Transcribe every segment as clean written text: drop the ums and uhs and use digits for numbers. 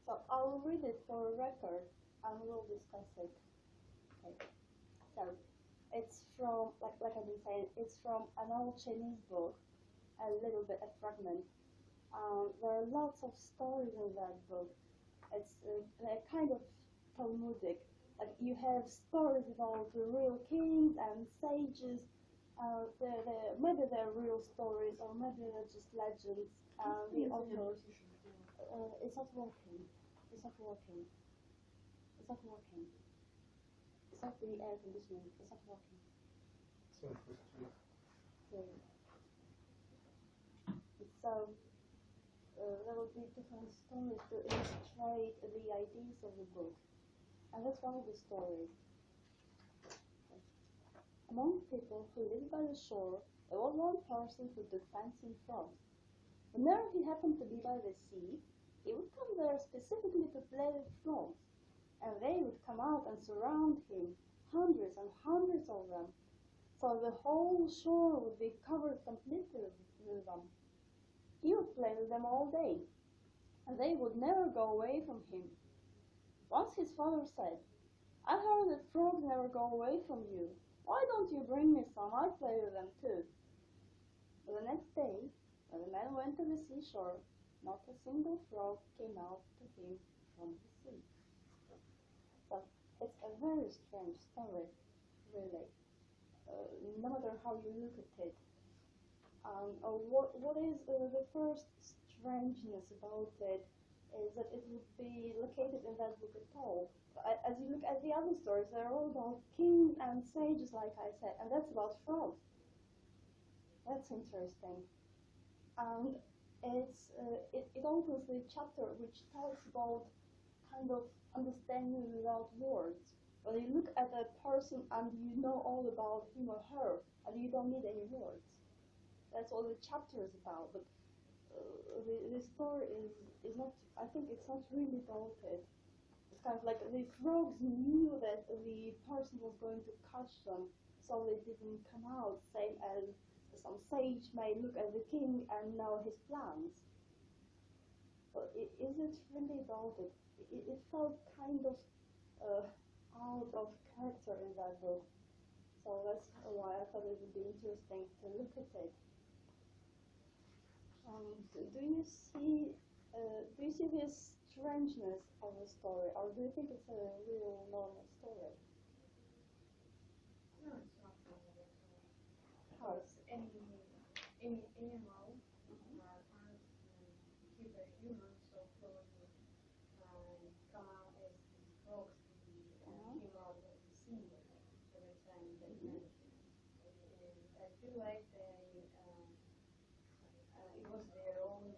So I'll read it for a record and we'll discuss it. Okay. So it's from, like I've been saying, it's from an old Chinese book, a little bit a fragment. There are lots of stories in that book. It's a kind of Talmudic. Like you have stories about the real kings and sages. Maybe they're real stories or maybe they're just legends. The author, it's not working. It's not working. It's not working. It's not the air conditioning. It's not working. So there will be different stories to illustrate the ideas of the book. And that's one of the stories. Among people who lived by the shore, there was one person who took fancy in frogs. Whenever he happened to be by the sea, he would come there specifically to play with frogs, and they would come out and surround him, hundreds and hundreds of them, so the whole shore would be covered completely with them. He would play with them all day, and they would never go away from him. Once his father said, "I heard that frogs never go away from you. Why don't you bring me some? I play with them too." But the next day, when the man went to the seashore, not a single frog came out to him from the sea. So it's a very strange story, really, no matter how you look at it. What is the first strangeness about it is that it would be located in that book at all. As you look at the other stories, they're all about kings and sages, like I said, and that's about frogs. That's interesting. And it opens the chapter which talks about kind of understanding without words. When you look at a person and you know all about him or her, and you don't need any words. That's all the chapter is about. But the story is not. I think it's not really about it. It's kind of like the frogs knew that the person was going to catch them, so they didn't come out. Same as some sage may look at the king and know his plans. But is it really about it? It felt kind of out of character in that book. So that's why I thought it would be interesting to look at it. Do you see this strangeness of the story, or do you think it's a real normal story? No, it's not normal. How? Because any animal can't keep a human, so probably come out as these frogs came out of the sea every time they met. And I feel like it was their own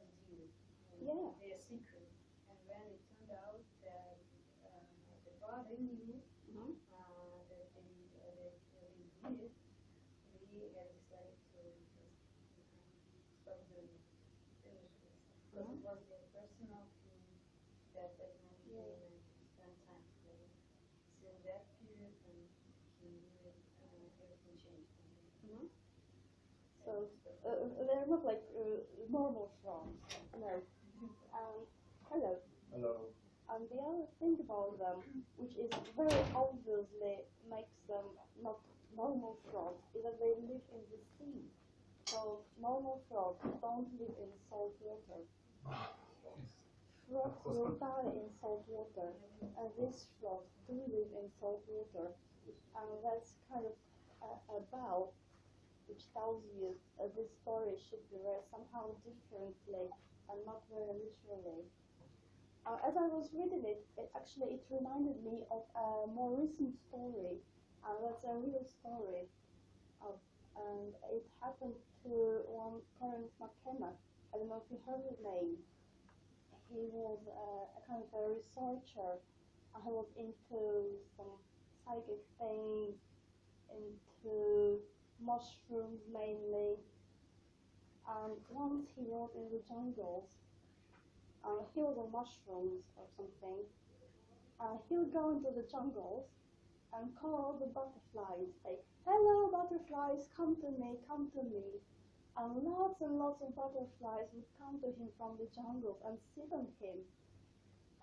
deal, their secret. And when it turned out that the father knew that they did it, we had decided to just stop doing it, finish this. Because it was their personal thing that motivated them to spend time together. Since that period, and he knew it, everything changed. So they're not like normal frogs. No. Hello. Hello. And the other thing about them, which is very obviously makes them not normal frogs, is that they live in the sea. So normal frogs don't live in salt water. Frogs will die in salt water, and these frogs do live in salt water. And that's kind of a bow which tells you this story should be read somehow differently and not very literally. As I was reading it, it reminded me of a more recent story, and that's a real story. And it happened to one Terence Mckenna. I don't know if you heard his name. He was a kind of a researcher. He was into some psychic things, into mushrooms mainly. And once he was in the jungles, he was on mushrooms or something. He would go into the jungles and call the butterflies, say, "Hello butterflies, come to me, come to me." And lots of butterflies would come to him from the jungles and sit on him.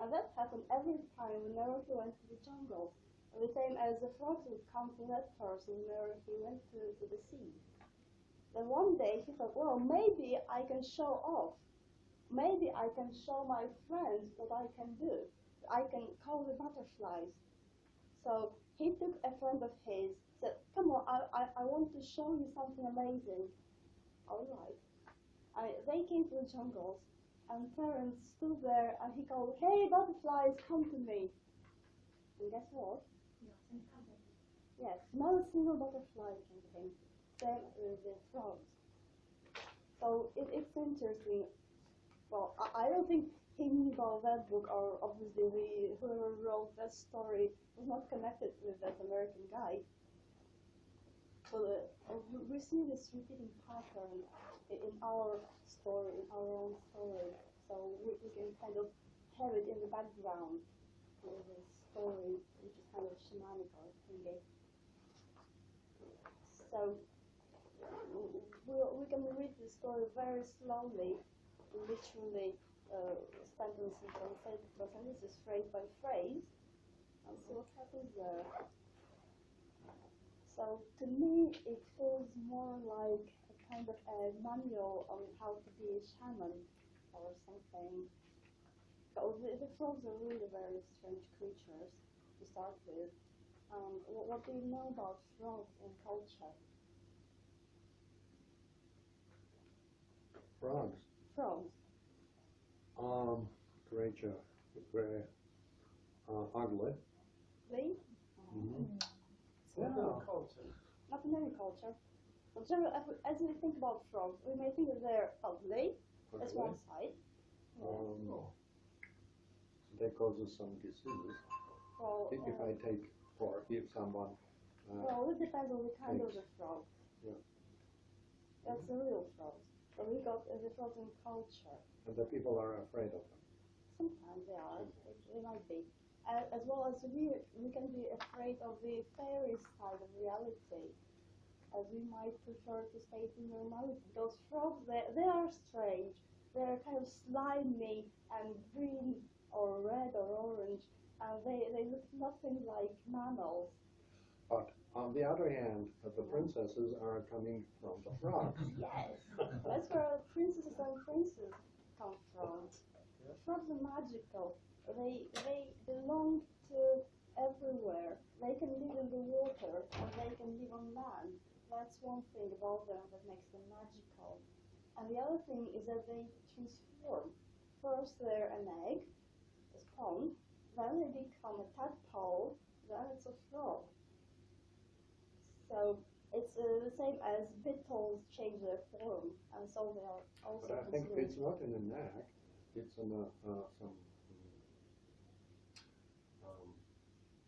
And that happened every time whenever he went to the jungle. The same as the frogs would come to that person whenever he went to the sea. Then one day he thought, well, maybe I can show off. Maybe I can show my friends what I can do. I can call the butterflies. So he took a friend of his, said, come on, I want to show you something amazing. All right. They came to the jungles, and Terence stood there and he called, hey, butterflies, come to me. And guess what? Yes, not a single butterfly came to him. Same with the frogs. So it's interesting. Well, I don't think he knew about that book, or obviously whoever wrote that story was not connected with that American guy. But we see this repeating pattern in our story, in our own story. So we can kind of have it in the background with this story, which is kind of shamanic or thingy. So we can read the story very slowly, literally sentences by sentences, phrase by phrase, and see what happens there. So to me, it feels more like a kind of a manual on how to be a shaman or something. So the frogs are really very strange creatures to start with. What do you know about frogs in culture? Frogs. Frogs. Creature, very ugly. Really? Mm-hmm. Yeah. Culture. Not in every culture. But generally, as we think about frogs, we may think that they're ugly. That's one side. They causes some diseases. Well, if I take or if someone. Well, it depends on the kind of the frog. Yeah. That's the real frogs. So we got the frogs in culture. And the people are afraid of them. Sometimes they are. They might be. As well as we can be afraid of the fairy side of reality, as we might prefer to stay in normality. Those frogs, they are strange. They're kind of slimy and green or red or orange, and they look nothing like mammals. But on the other hand, the princesses are coming from the frogs. Yes, that's where princesses and princes come from. Frogs are magical. They belong to everywhere. They can live in the water and they can live on land. That's one thing about them that makes them magical. And the other thing is that they transform. First they're an egg, a spawn, then they become a tadpole, then it's a frog. So it's the same as beetles change their form, and so they are also. But I think it's not in a neck, it's in some.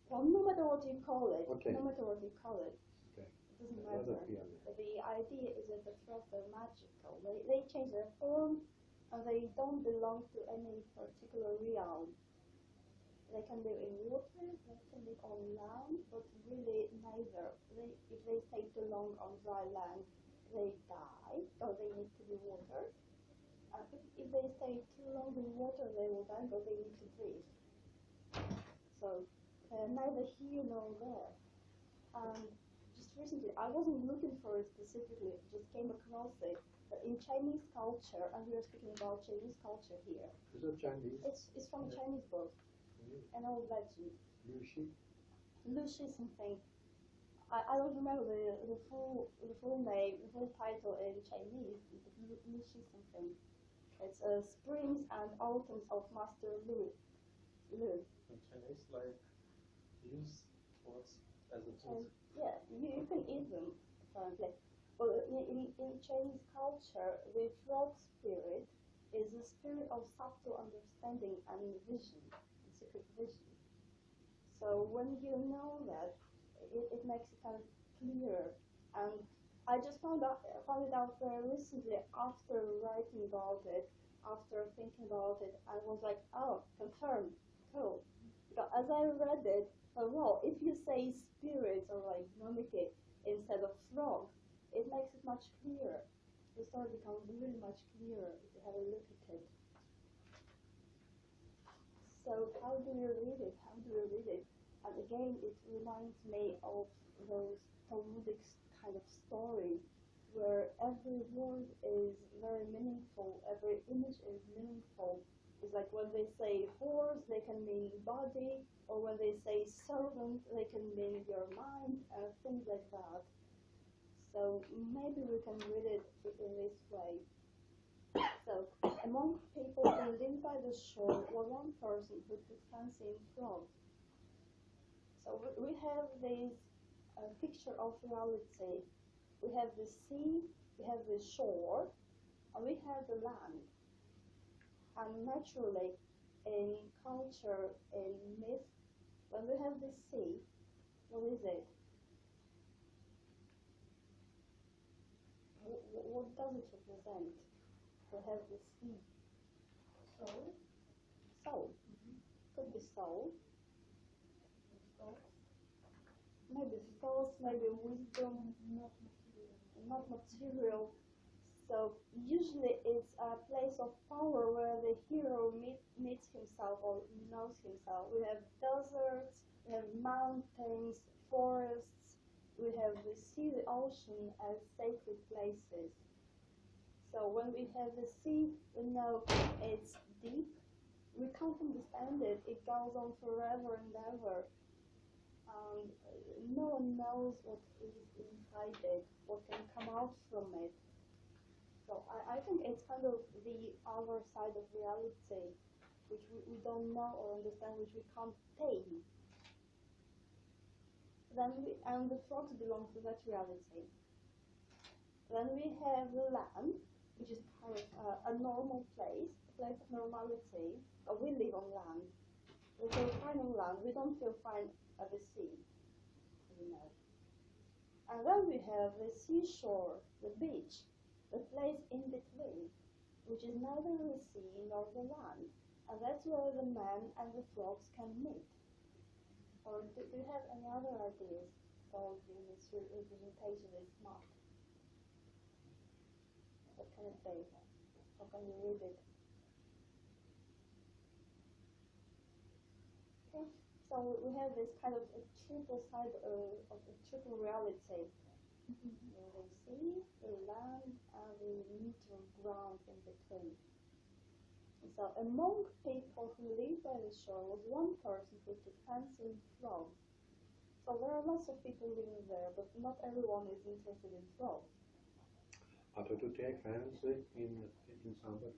Well, no matter what you call it, okay. No matter what you call it, okay. It doesn't matter. The idea is that the frogs are magical. They change their form, and they don't belong to any particular realm. They can live in water, they can live on land, but really neither. If they stay too long on dry land, they die, or they need to be watered. If they stay too long in water, they will die, but they need to breathe. So neither here nor there. Just recently, I wasn't looking for it specifically, just came across it. In Chinese culture, and we are speaking about Chinese culture here. Is it Chinese? It's from a Chinese book. An old legend. Lushi something. I don't remember the full name, the full title in Chinese. Lushi something. It's Springs and Autumns of Master Lu. In Chinese, like use words as a tool. Yeah, you can eat them apparently. But in Chinese culture, the frog spirit is a spirit of subtle understanding and vision. Secret vision. So when you know that, it makes it kind of clear. And I just found it out very recently after writing about it, after thinking about it, and was like, oh, confirmed, cool. Because as I read it, well, if you say spirits or like mimic it instead of frog, it makes it much clearer. The story becomes really much clearer if you have a look at it. So how do you read it? How do you read it? And again, it reminds me of those Talmudic kind of story where every word is very meaningful, every image is meaningful. It's like when they say horse, they can mean body, or when they say servant, they can mean your mind, and things like that. So maybe we can read it in this way. So, among people who lived by the shore was one person who could fancy frogs. So we have this picture of reality. We have the sea, we have the shore, and we have the land. And naturally, in culture, in myth, when we have the sea, what is it? What does it represent? We have the sea. Soul. Soul. Could be soul. Maybe thoughts, maybe wisdom, not material. So usually it's a place of power where the hero meets himself or knows himself. We have deserts, we have mountains, forests, we have the sea, the ocean as sacred places. So when we have the sea, we know it's deep. We can't understand it. It goes on forever and ever. No one knows what is inside it, what can come out from it. So I think it's kind of the other side of reality, which we don't know or understand, which we can't tame. And the frogs belong to that reality. Then we have the land, which is kind of a normal place, a place of normality. We live on land. We feel fine on land. We don't feel fine at the sea, you know. And then we have the seashore, the beach, the place in between, which is neither the sea nor the land. And that's where the man and the frogs can meet. Or do you have any other ideas about this representation, this map? What can it be? How can you read it? Okay. So we have this kind of a triple side of a triple reality. The sea, the land, and the neutral ground in between. So among people who live by the shore was one person who took fancy in frogs. So there are lots of people living there, but not everyone is interested in frogs. To take fancy in something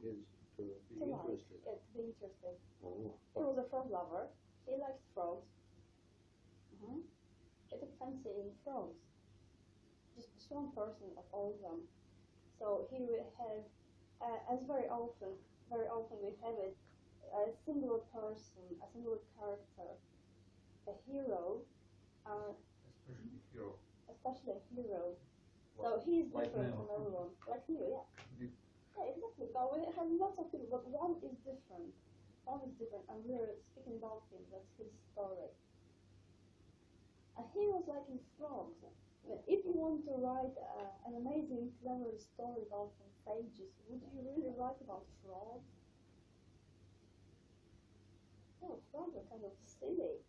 is to be interested. Yeah, to be interested. Oh. He was a frog lover. He liked frogs. He took fancy in frogs. Just one person of all of them. So he would have, as very often we have it, a singular person, a singular character, a hero, especially a hero. So he is different from everyone. Like Neo, yeah. Yeah, exactly. So we have lots of people, but one is different. One is different, and we're speaking about him. That's his story. And he was like in frogs. If you want to write an amazing, clever story about some sages, would you really write about frogs? No, frogs are kind of silly.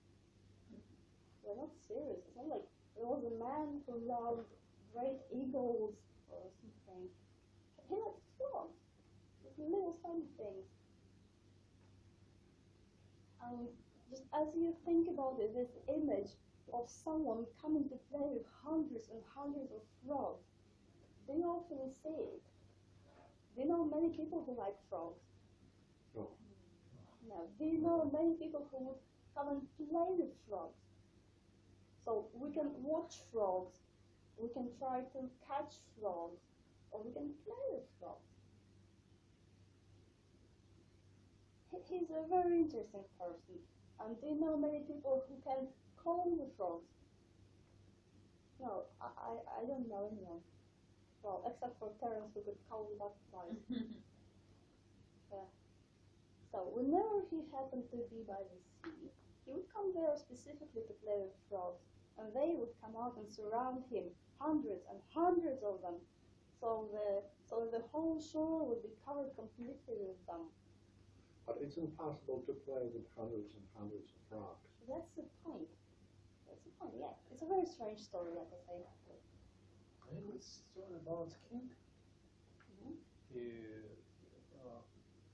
They're not serious. It's not like there was a man who loved great eagles or something. He likes frogs. Just little funny things. And just as you think about it, this image of someone coming to play with hundreds and hundreds of frogs, do you often see it? Do you know many people who like frogs? No. No. Do you know many people who would come and play with frogs? So we can watch frogs, we can try to catch frogs, or we can play with frogs. He's a very interesting person. And do you know many people who can comb the frogs? No, I don't know anyone. Well, except for Terence, who could comb butterflies. Yeah. So whenever he happened to be by the sea, he would come there specifically to play with frogs, and they would come out and surround him, hundreds and hundreds of them. So the whole shore would be covered completely with them. But it's impossible to play with hundreds and hundreds of frogs. That's the point. That's the point, yeah. It's a very strange story, like I say. Maybe it's a story about king. He,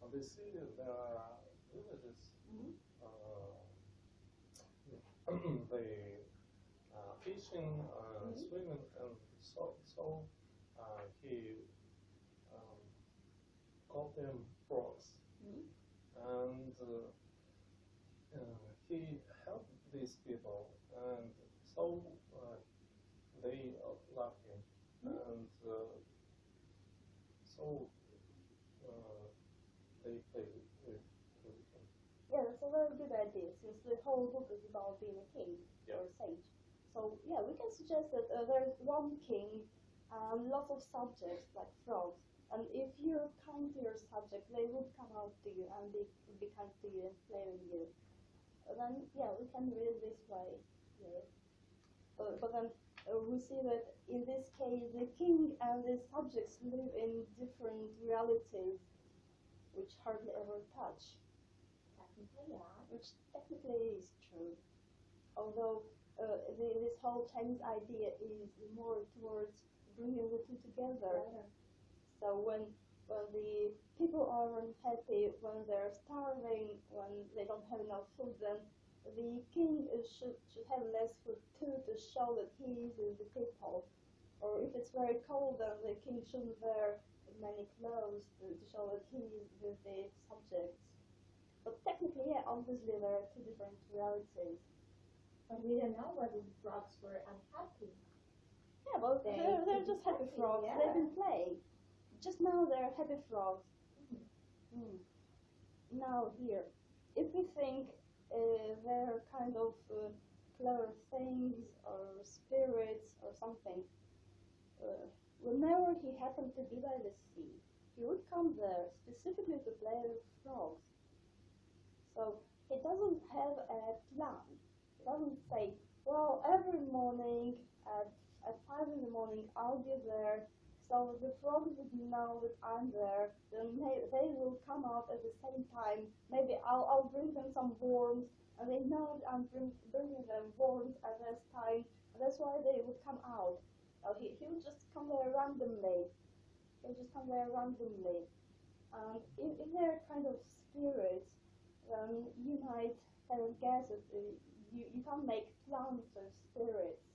on the sea there are villages. They fishing, swimming, and so he called them frogs, and he helped these people, and so they loved him, and so they played with him. Yeah, that's a very good idea, since the whole book is about being a king or a sage. So, yeah, we can suggest that there's one king and lots of subjects, like frogs. And if you're kind to your subject, they would come out to you and they would be kind to you and play with you. Then, yeah, we can read it this way. Yeah. But then we see that in this case, the king and the subjects live in different realities, which hardly ever touch. Technically, yeah. Which technically is true. Although this whole Chinese idea is more towards bringing the two together. Yeah. So when the people are unhappy, when they're starving, when they don't have enough food, then the king should have less food too, to show that he is with the people. Or if it's very cold, then the king shouldn't wear many clothes to show that he is with the subjects. But technically, yeah, obviously there are two different realities. But we don't know whether the frogs were unhappy. Yeah, but they're just happy frogs. Yeah. They can play. Just now they're happy frogs. Now here, if we think they're kind of clever things or spirits or something, whenever he happened to be by the sea, he would come there specifically to play with frogs. So he doesn't have a plan. He doesn't say, well, every morning at 5 in the morning I'll be there, so the frogs would know that I'm there, then they will come out at the same time. Maybe I'll bring them some worms, and they know that I'm bringing them worms at this time, and that's why they would come out. He would just come there randomly. He'll just come there randomly. If they're kind of spirits, then you might have a guess that you can't make plans with spirits.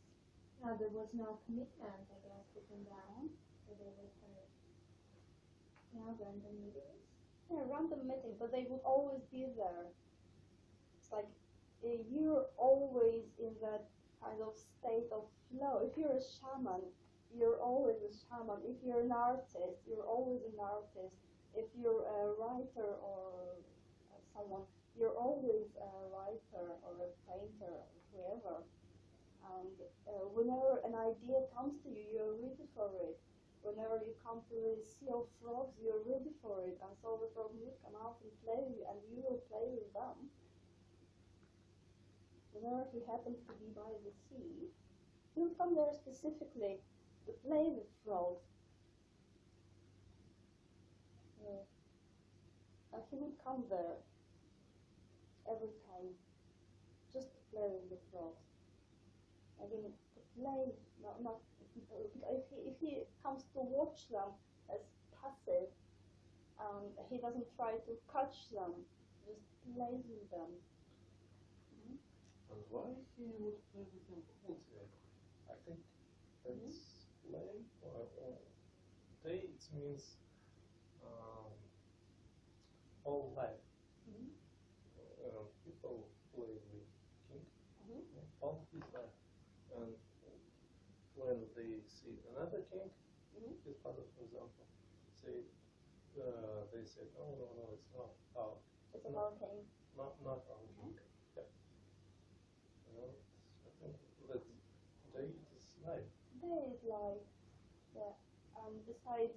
No, there was no commitment, I guess, between them. So they were kind of, random meetings. Yeah, random meetings, but they would always be there. It's like you're always in that kind of state of flow. If you're a shaman, you're always a shaman. If you're an artist, you're always an artist. If you're a writer or someone, you're always a writer or a painter or whoever. And whenever an idea comes to you, you're ready for it. Whenever you come to the sea of frogs, you're ready for it. And so the frogs will come out and play with you, and you will play with them. Whenever he happens to be by the sea, he'll come there specifically to play with frogs. And he would come there every time just to play with the frogs. I mean, to play, not if he comes to watch them as passive, he doesn't try to catch them, just plays with them. And why he would play with them cultivate? I think that's play or day. It means all life. People play with king all his life, and when they see another king, his father, for example, they say, oh no, it's not our. It's our king. Not our king. Yeah. I think that day is life. Day is life. Yeah. Besides,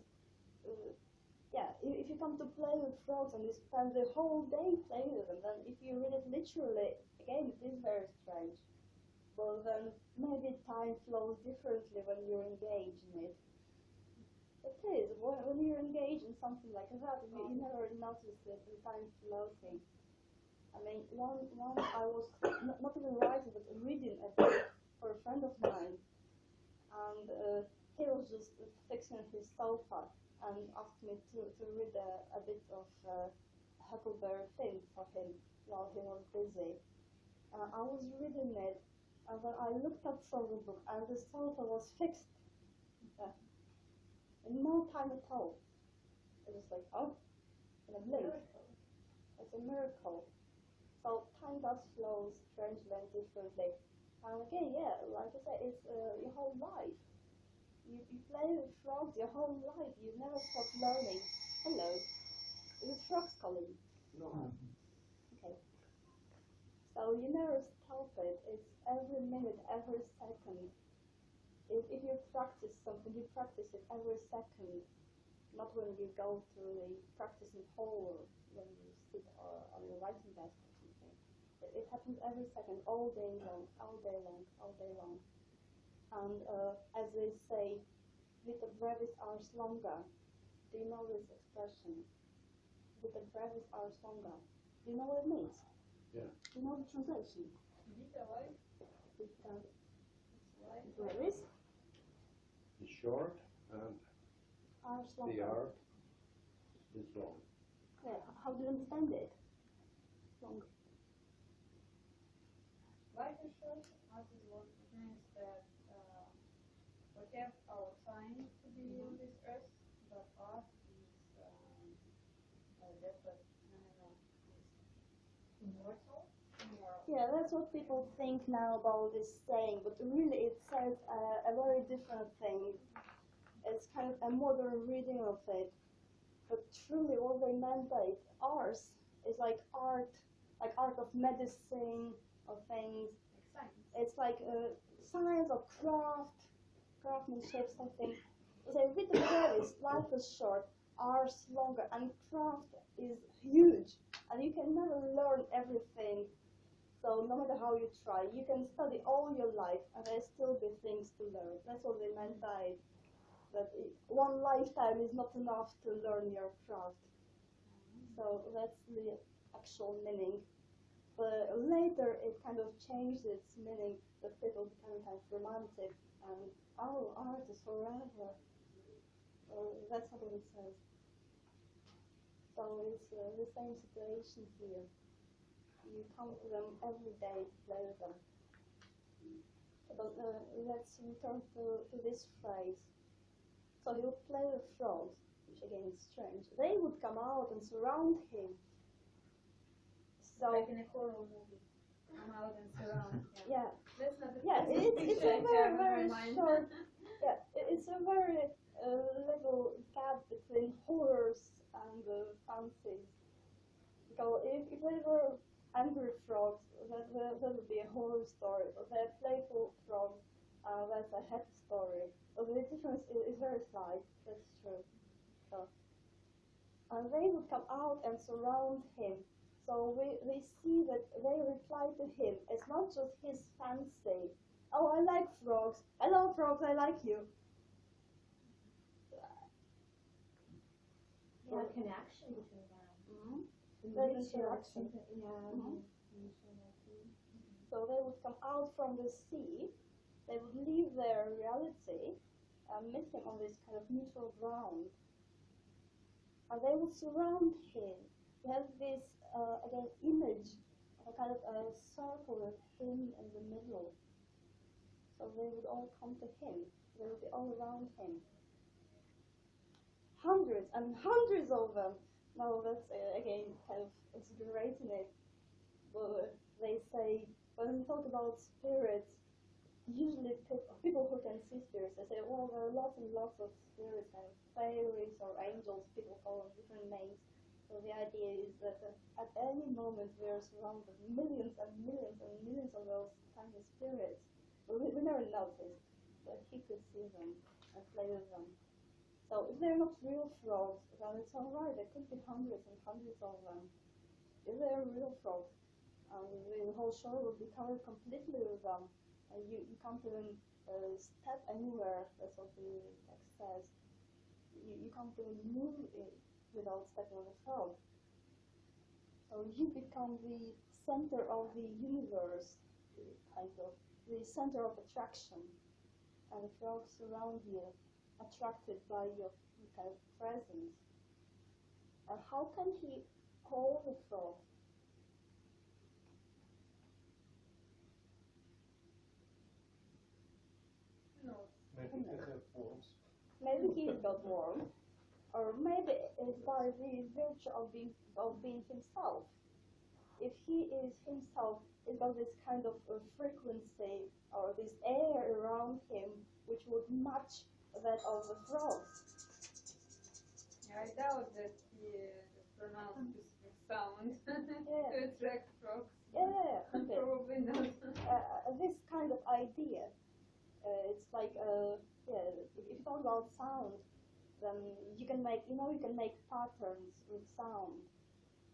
if you come to play with frogs and you spend the whole day playing with them, then if you read it literally, again, it is very strange. Well, then maybe time flows differently when you're engaged in it. It is. When you're engaged in something like that, you never notice the time floating. I mean, one I was not even writing, but reading a book for a friend of mine, and he was just fixing his sofa and asked me to read a bit of Huckleberry Finn for him while he was busy. I was reading it, and then I looked up from the book, and the sofa was fixed in no time at all. It was like, oh, in a blink. It's a miracle. So time does flow strangely and differently. And again, yeah, like I said, it's your whole life. You play with frogs your whole life. You never stop learning. Hello. Is it frogs calling? No. Okay. So you never stop it. It's every minute, every second. If you practice something, you practice it every second. Not when you go to the practicing hall or when you sit on your writing desk or something. It happens every second, all day long, all day long, all day long. And as they say, vita brevis ars longa. Do you know this expression? Vita brevis ars longa. Do you know what it means? Yeah. Do you know the translation? Vita life. Vita Life. brevis It's short and ars the longa. art is long. Yeah, how do you understand it? Long. Life is short. Art is long. It means that we have our time to be on this earth, but art is just like immortal. Yeah, that's what people think now about this saying, but really it says a very different thing. It's kind of a modern reading of it. But truly what they meant by ars is like art of medicine, of things. Like science. It's like science or craftsmanship, something. So with the brevis, life is short, ars longer, and craft is huge. And you can never learn everything. So no matter how you try, you can study all your life, and there still be things to learn. That's what they meant by it. That one lifetime is not enough to learn your craft. So that's the actual meaning. But later it kind of changed its meaning, that people became kind of romantic and, oh, art is forever. That's not what it says. So it's the same situation here. You come to them every day to play with them. But let's return to this phrase. So he would play with frogs, which again is strange. They would come out and surround him. So like in a horror movie. Come out and surround. yeah. That's not the It's a very, very short. Yeah, it's a very little gap between horrors and fancies. Because if they were angry frogs, that would be a horror story. But they're playful frogs, that's a happy story. So the difference is very slight. That's true. So, and they would come out and surround him. So we see that they reply to him. It's not just his fancy. Oh, I like frogs. Hello, frogs, I like you. Yeah, connection between them. Mm-hmm. Very interaction. Yeah. Mm-hmm. So they would come out from the sea. They would leave their reality and meet him on this kind of neutral ground. And they would surround him. They have this, again, image of a kind of a circle with him in the middle. So they would all come to him. They would be all around him. Hundreds and hundreds of them. Now that's, again, kind of exaggerating it. But they say, when we talk about spirits, usually people who can see spirits, they say, well, there are lots and lots of spirits, kind of fairies or angels, people call them different names. So the idea is that at any moment we are surrounded with millions and millions and millions of those tiny spirits. But we never noticed, but he could see them and play with them. So if they're not real frogs, then it's alright, there could be hundreds and hundreds of them. If they're real frogs, the whole shore would be covered completely with them. You can't even step anywhere, that's what the text says. you can't really move it without stepping on a frog. So you become the center of the universe, kind of the center of attraction, and the frogs surround you, attracted by your kind of presence. And how can he call the frog? No. Maybe they have worms. Maybe he got warm, or maybe it's by the virtue of being himself. If he is himself, it's got this kind of frequency or this air around him which would match that of the frogs. I doubt that he pronounced specific sound to attract frogs. Yeah, okay. Probably not. This kind of idea. It's like, if you talk about sound, then you can make patterns with sound.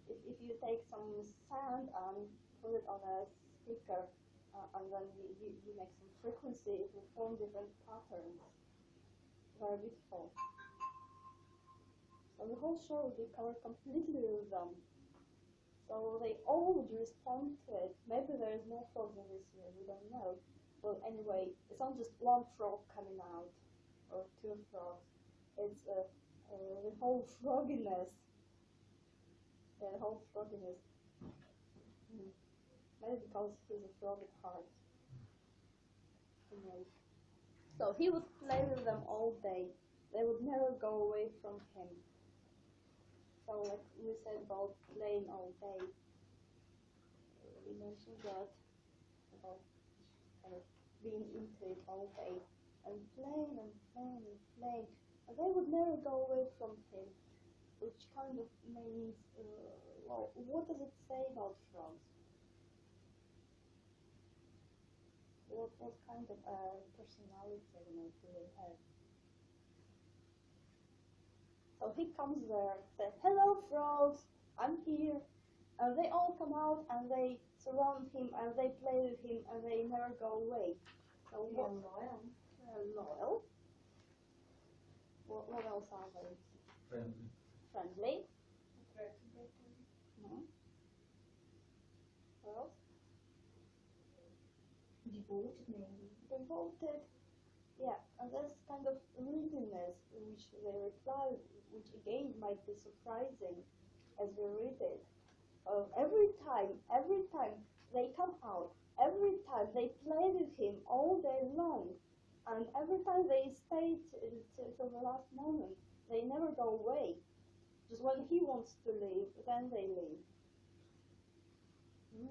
If you take some sand and put it on a speaker, and then you make some frequency, it will form different patterns. Very beautiful. So the whole show will be covered completely with them. So they all would respond to it. Maybe there is more frogs in this year, we don't know. Well, anyway, it's not just one frog coming out, or two frogs. It's the whole frogginess. The whole frogginess. Maybe because he's a frog at heart. Anyway. So he would play with them all day. They would never go away from him. So like we said about playing all day. We mentioned that about being into it all day and playing and playing and playing. And they would never go away from him, which kind of means, well, what does it say about frogs? What kind of personality do they have? So he comes there, says, "Hello, frogs, I'm here." And they all come out and they surround him and they play with him and they never go away. So They're loyal. loyal. What else are they? Friendly. Friendly. Attractive. What else? Devoted, maybe. Devoted. Yeah, and there's kind of readiness which they reply, which again might be surprising as we read it. Every time they come out, every time they play with him all day long, and every time they stay till the last moment, they never go away. Just when he wants to leave, then they leave.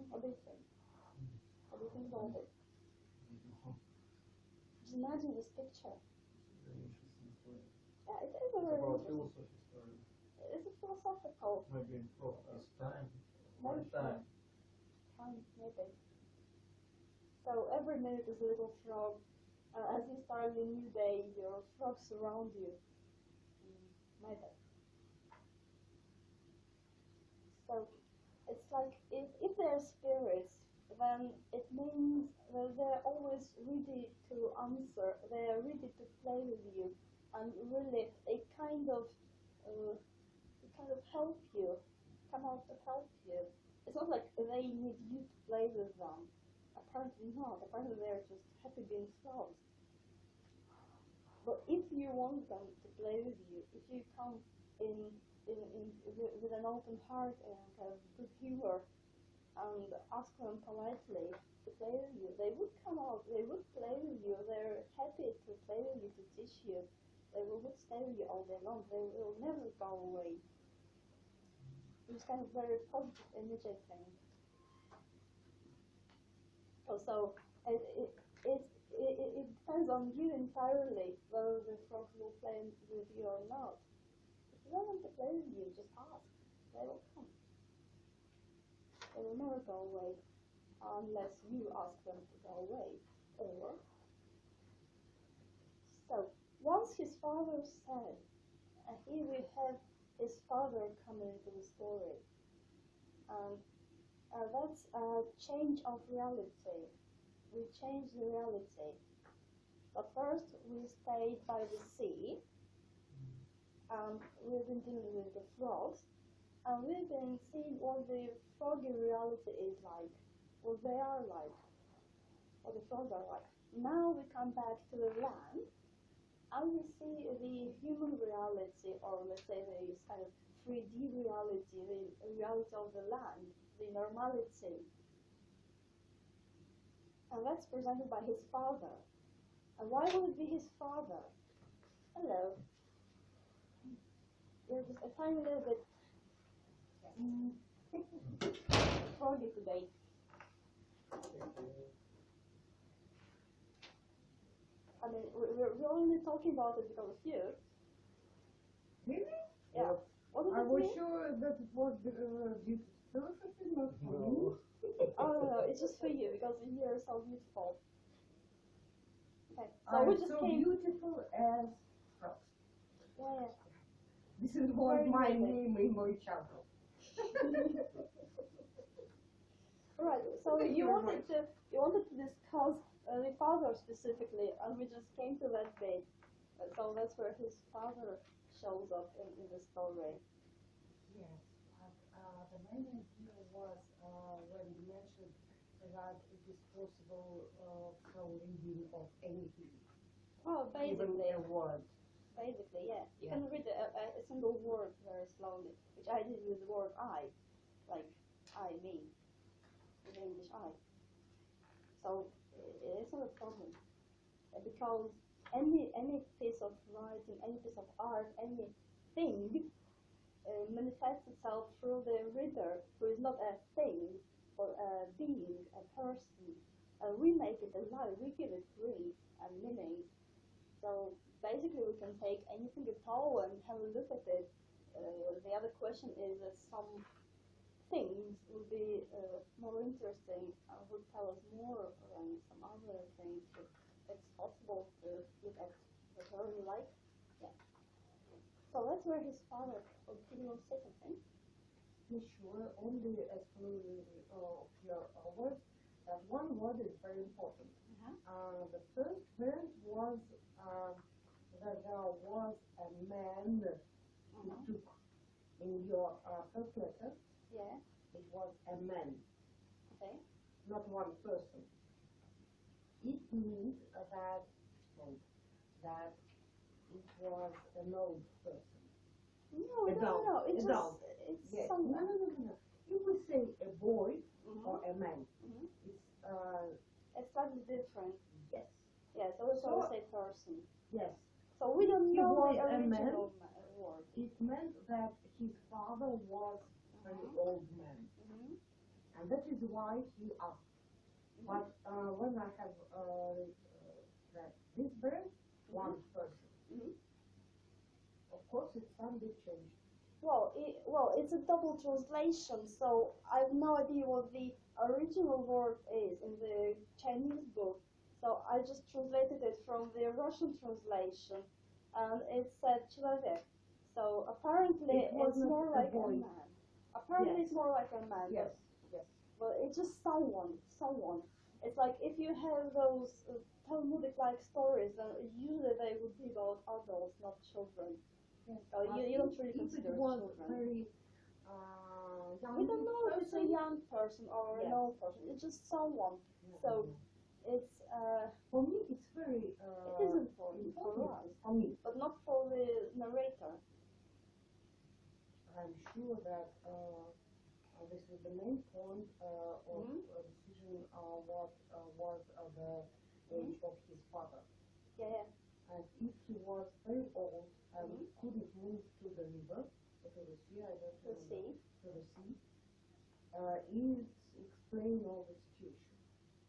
What do you think? What do you think about it? Just imagine this picture. Very interesting story. Yeah, it is a It's very about interesting. philosophy story. It's a philosophical Maybe in focus time. maybe Time. maybe. So every minute is a little frog. As you start a new day, your frogs surround you. Maybe. So it's like if they're spirits, then it means that they're always ready to answer. They're ready to play with you, and really they kind of help you, come out to help you. It's not like they need you to play with them. Apparently not. Apparently they're just happy being frogs. But if you want them to play with you, if you come with an open heart and kind of good humor and ask them politely to play with you, they would come out, they would play with you, they're happy to play with you, to teach you. They will stay with you all day long, they will never go away. It's kind of very positive image, I think. So it depends on you entirely whether the frogs will play with you or not. If you don't want to play with you, just ask. They will come. They will never go away unless you ask them to go away. Or so once his father said, and here we have his father coming into the story. That's a change of reality. We change the reality. But first we stayed by the sea, We've been dealing with the frogs, and we've been seeing what the froggy reality is like, what they are like, what the frogs are like. Now we come back to the land, and we see the human reality, or let's say the kind of 3D reality, the reality of the land, the normality. And that's presented by his father. And why would it be his father? Hello. You're just a tiny little bit froggy today. I mean, we're only talking about it because of you. Really? Yeah. What I did was it mean? sure that it was due to philosophy, not for me. No. Oh no, it's just for you because you're so beautiful. Okay, so I'm we just so came. beautiful as frogs. Yeah. This is was Very my nice. name in my childhood. Right. So Thank you you very wanted to discuss the father specifically, and we just came to that bit. So that's where his father shows up in the story. Yes, the main idea was when you mentioned that it is possible from reading of anything, Well, even basically, a word. yeah. You Yeah. can read a single word very slowly, which I did with the word I, like I, me, with the English I. So it's not a problem because any piece of writing, any piece of art, anything manifests itself through the reader, who is not a thing, but a being, a person. And we make it alive, we give it breath and meaning. So basically we can take anything at all and have a look at it. The other question is that some things would be more interesting and would tell us more than some other things. But it's possible to look at whatever you like. Yeah. So that's where his father, or did you want to say something? Yeah, sure, only as per your words, that one word is very important. The first word was that there was a man who took in your first letter. Yeah. It was a man, Okay. not one person. It means that it was an old person. No, Adult. no. It's Adult. just it's Yes. someone. No. If we say a boy Mhm. or a man, Mhm. it's It's slightly different. yes. Yeah, so we So- say person. Yes. So we don't He know was the a man. original word. It meant that his father was an old man, Mhm. and that is why he asked. But when I have that this bird, one person. Mhm. Of course, it can be changed. Well, it's a double translation, so I have no idea what the original word is in the Chinese book. So I just translated it from the Russian translation, and it said человек. So apparently It was it's not more a like a boy. man. Apparently Yes. it's more like a man. Yes. Yes. But it's just someone. It's like if you have those Talmudic-like stories, then usually they would be about adults, not children. Yes. So you don't really If consider it was children. very young We don't know if it's a person, young person or an Yes. old person. It's just someone. So it's for me, it's very it is important for us, for me. but not for the narrator. I'm sure that this is the main point of decision what was the age of his father. Yeah. And if he was very old and couldn't move to the river, or to the sea, I don't The remember, sea. to the sea, it explains all the situation.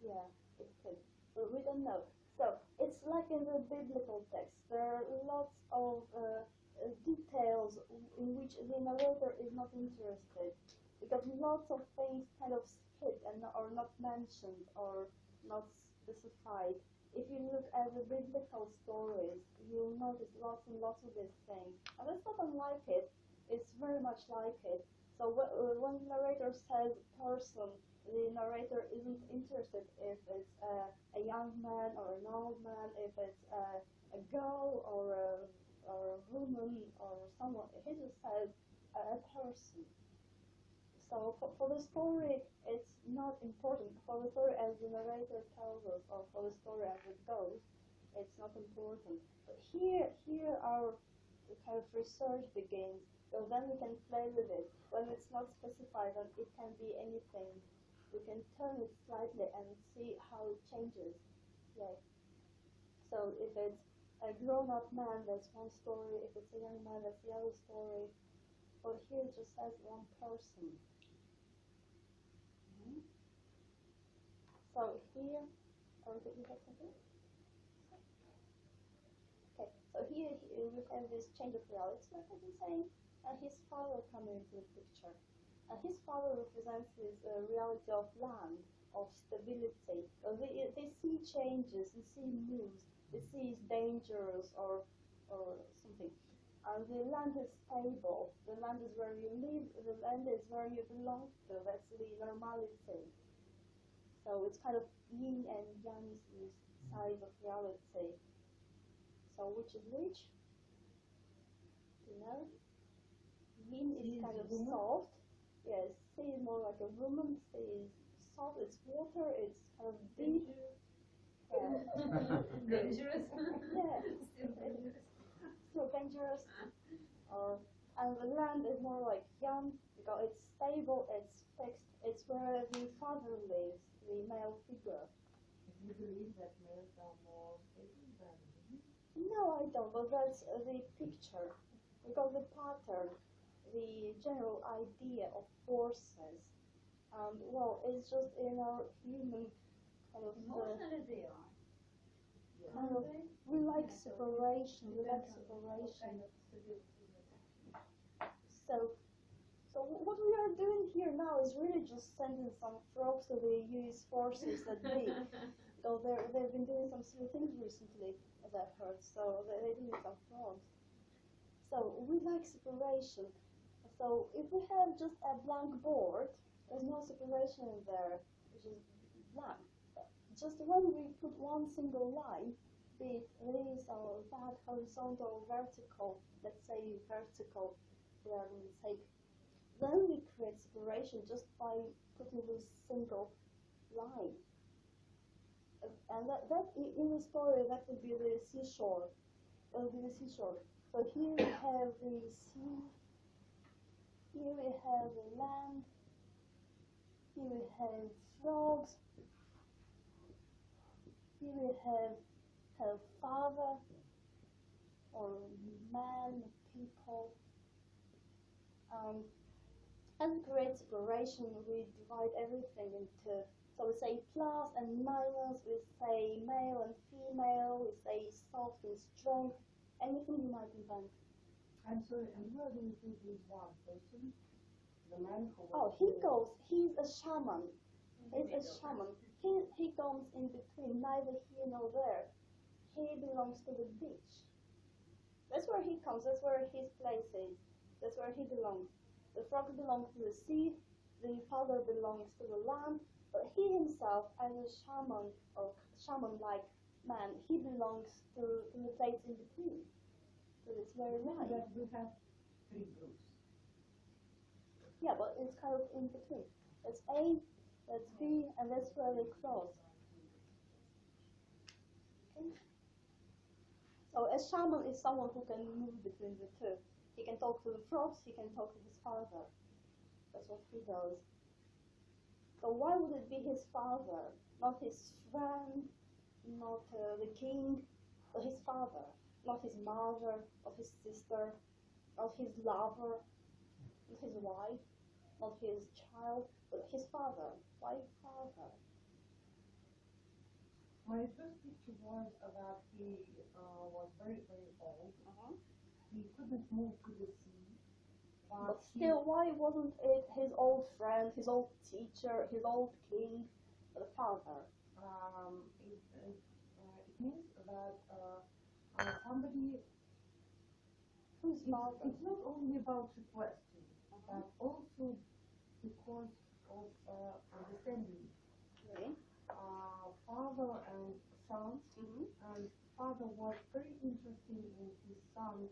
Yeah, it could. But we don't know. So it's like in the biblical text. There are lots of details in which the narrator is not interested, because lots of things kind of skip and are not mentioned or not specified. If you look at the biblical stories, you'll notice lots and lots of these things. And that's not unlike it. It's very much like it. So when the narrator says person, the narrator isn't interested if it's a young man or an old man, if it's a girl or a or a woman or someone. He just said a person. So for the story, it's not important. For the story as the narrator tells us, or for the story as it goes, it's not important. But here our kind of research begins. So then we can play with it. When it's not specified, then it can be anything. We can turn it slightly and see how it changes. Yeah. So if it's a grown-up man, that's one story. If it's a young man, that's the other story. But here it just says one person. So here, did you have something? Okay, so here we have this change of reality, like I've been saying, and his father coming into the picture. And his father represents this reality of land, of stability. So they see changes, they see moves, they see dangers or something. And the land is stable, the land is where you live, the land is where you belong to, that's the normality. So it's kind of yin and yang side of reality. So which is which? You know? Yin is kind of soft. Yes, sea is more like a woman, sea is soft, it's water, it's kind of deep. Dangerous. Yeah. Still dangerous. Still dangerous. And the land is more like yang, because it's stable, it's fixed, it's where the father lives, the male figure. Do you believe that males are more stable than women? No, I don't, but that's the picture. Because the pattern, the general idea of forces, well, it's just in our human kind of. Emotionally they are. Kind of, we like separation. We like separation. So what we are doing here now is really just sending some frogs to the US forces that big. So they've been doing some silly things recently, as I've heard. So they're doing some frogs. So we like separation. So if we have just a blank board, there's no separation in there, which is blank. Just when we put one single line, be it this or that, horizontal or vertical, let's say vertical, for argument's sake, then we create separation just by putting this single line. And that in the story, that would be the seashore. That would be the seashore. So here we have the sea, here we have the land, here we have frogs, here we have father or man, people. And create separation, we divide everything into, so we say plus and minus, we say male and female, we say soft and strong, anything you might invent. I'm sorry, and where do you think he's one person? The man who Oh, he's a shaman. He's a shaman. He comes in between, neither here nor there. He belongs to the beach. That's where he comes, that's where his place is. That's where he belongs. The frog belongs to the sea, the father belongs to the land, but he himself, as a shaman or shaman-like man, he belongs to the place in between. So it's very nice. That we have three groups. Yeah, but it's kind of in between. That's A, that's B, and that's where they cross. Okay. So a shaman is someone who can move between the two. He can talk to the frogs, he can talk to his father. That's what he does. So why would it be his father? Not his friend, not the king, but his father. Not his mother, not his sister, not his lover, not his wife, not his child, but his father. Why father? My first picture was that he was very, very old. He couldn't move to the sea. But still, why wasn't it his old friend, his old teacher, his old king, the father? It means that somebody Who's father? It's not only about requesting, but also because of understanding. Okay. Father and son, and father was very interested in his son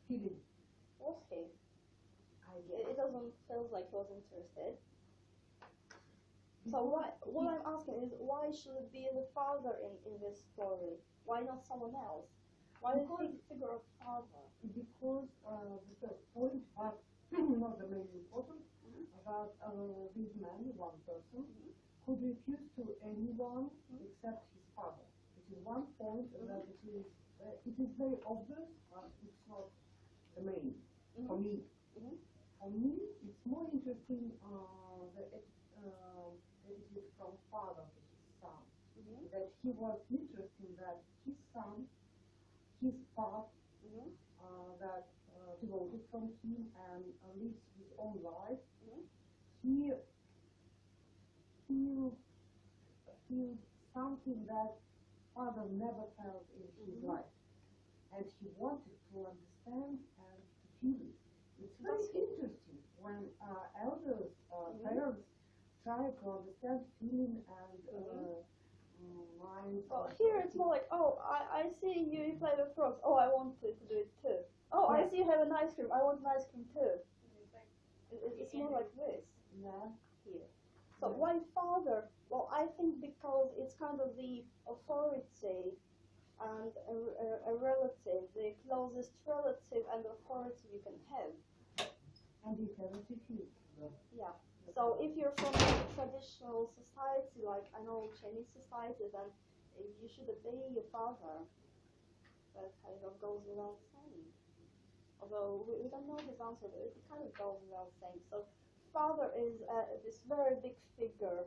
feeling. Was he? I guess. It doesn't feel like he was interested. So why? What I'm asking is, why should it be the father in this story? Why not someone else? Why did he figure a father? Because the first point was not the main important, about this man, one person, could refuse to anyone except his father. It is one point that it is very obvious, but it's not the main for me. For me, it's more interesting the attitude from father to his son. That he was interested that his son, his part, that devoted from him and lives his own life, he feels something that father never felt in his life. And he wanted to understand and to feel it. It's very interesting when elders, parents try to understand feeling and mind. Well, here it's more like, oh, I see you play with frogs. Oh, I want to do it too. Oh, I see you have an ice cream. I want an ice cream too. It's more like this. Yeah. Here. So why father? Well, I think because it's kind of the authority and a relative, the closest relative and authority you can have. And you can feel. Yeah. So if you're from a traditional society, like I know Chinese society, then you should obey your father. That kind of goes without saying. Although we don't know his answer, but it kind of goes without saying. So father is this very big figure,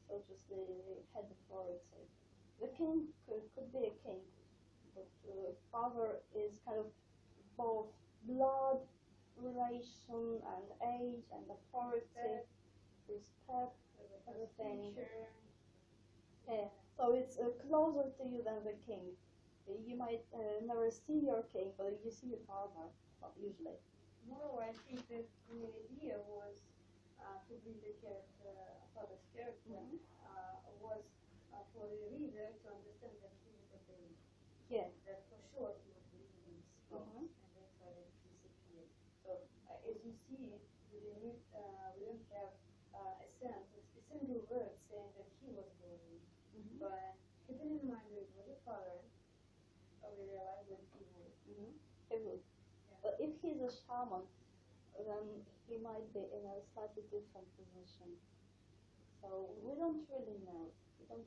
so just the head authority. The king could be a king, but father is kind of both blood relation and age and authority, respect, everything. Yeah. So it's closer to you than the king. You might never see your king, but you see your father, well, usually. Moreover, I think that the idea was to bring the character, father's character, was for the reader to understand that he was a baby. Yeah. That for sure he was reading these books, and that's why they disappeared. So as you see, we don't have a sense, a single word saying that he was born. But keeping in mind that it was a father, we realize that he would. He would. But if he's a shaman, then he might be in a slightly different position. So we don't really know. But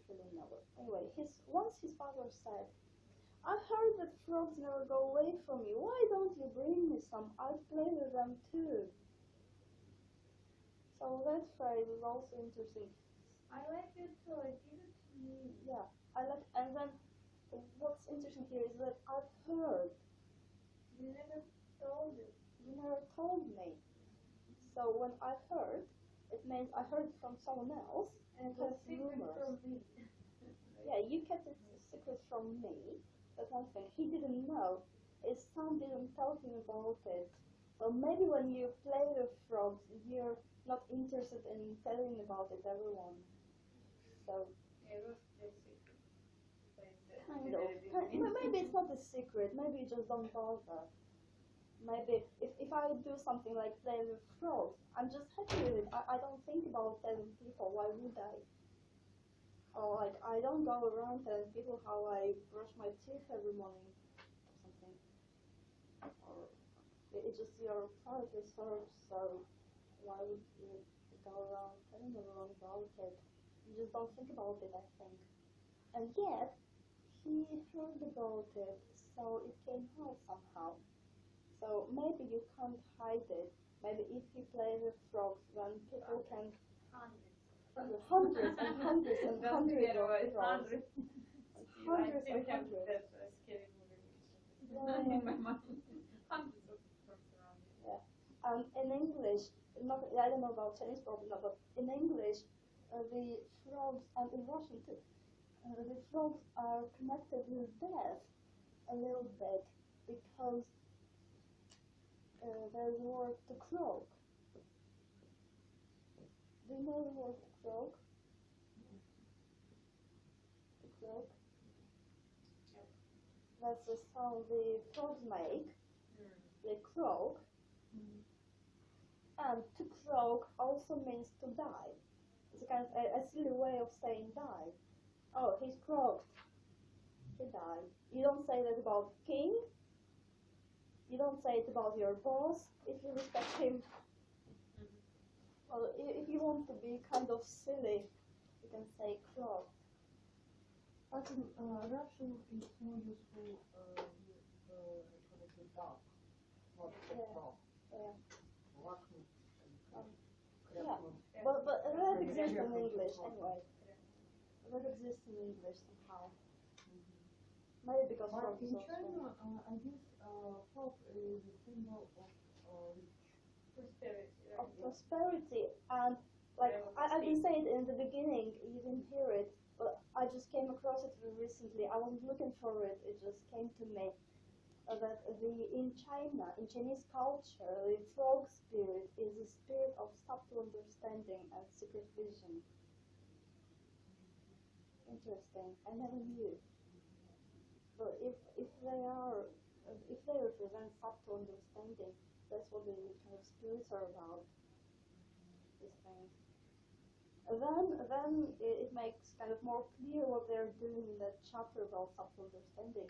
anyway, once his father said, I heard that frogs never go away from you. Why don't you bring me some? I'd play with them too. So that phrase is also interesting. I like it too. Give it to me. Yeah, I like. And then what's interesting here is that I've heard. You never told it. You never told me. So when I heard, it means I heard it from someone else. And the secret from me. Yeah, you kept it a secret from me. That's one thing. He didn't know. His son didn't tell him about it. So maybe when you play with frogs, you're not interested in telling about it to everyone. So Yeah, it was the secret. kind of. Maybe it's not a secret. Maybe you just don't bother. Maybe if I do something like play with frogs, I'm just happy with it. I don't think about telling people. Why would I? Or like I don't go around telling people how I brush my teeth every morning or something. Or it's just your private search. So why would you go around telling everyone about it? You just don't think about it, I think. And yet he heard about it, so it came out somehow. So maybe you can't hide it. Maybe if you play with frogs, then people can hundreds and hundreds and hundreds of frogs. Hundreds and hundreds. That's a scary movie. Yeah. In my mind. Hundreds of frogs around me. Yeah. In English, I don't know about Chinese probably not, but in English, the frogs, and in Russian too, the frogs are connected with death a little bit because there's the word to croak. Do you know the word to croak? To croak? That's the sound the frogs make. They croak. And to croak also means to die. It's a kind of a silly way of saying die. Oh, he's croaked. He died. You don't say that about king. You don't say it about your boss if you respect him. Well, if you want to be kind of silly, you can say croaked. But in Russian, it's more useful with dog, not frog. Yeah. Raccoon. Yeah. But that exists in English anyway. That exists in English somehow. Maybe because But frog is in also China, I guess frog is a symbol of Prosperity. of prosperity, and like I didn't say it in the beginning, you didn't hear it, but I just came across it recently. I wasn't looking for it, it just came to me. That in China, in Chinese culture, the frog spirit is a spirit of subtle understanding and secret vision. Interesting. I never knew. But if they represent subtle understanding, that's what the kind of spirits are about. This thing. Then it makes kind of more clear what they're doing in that chapter about subtle understanding.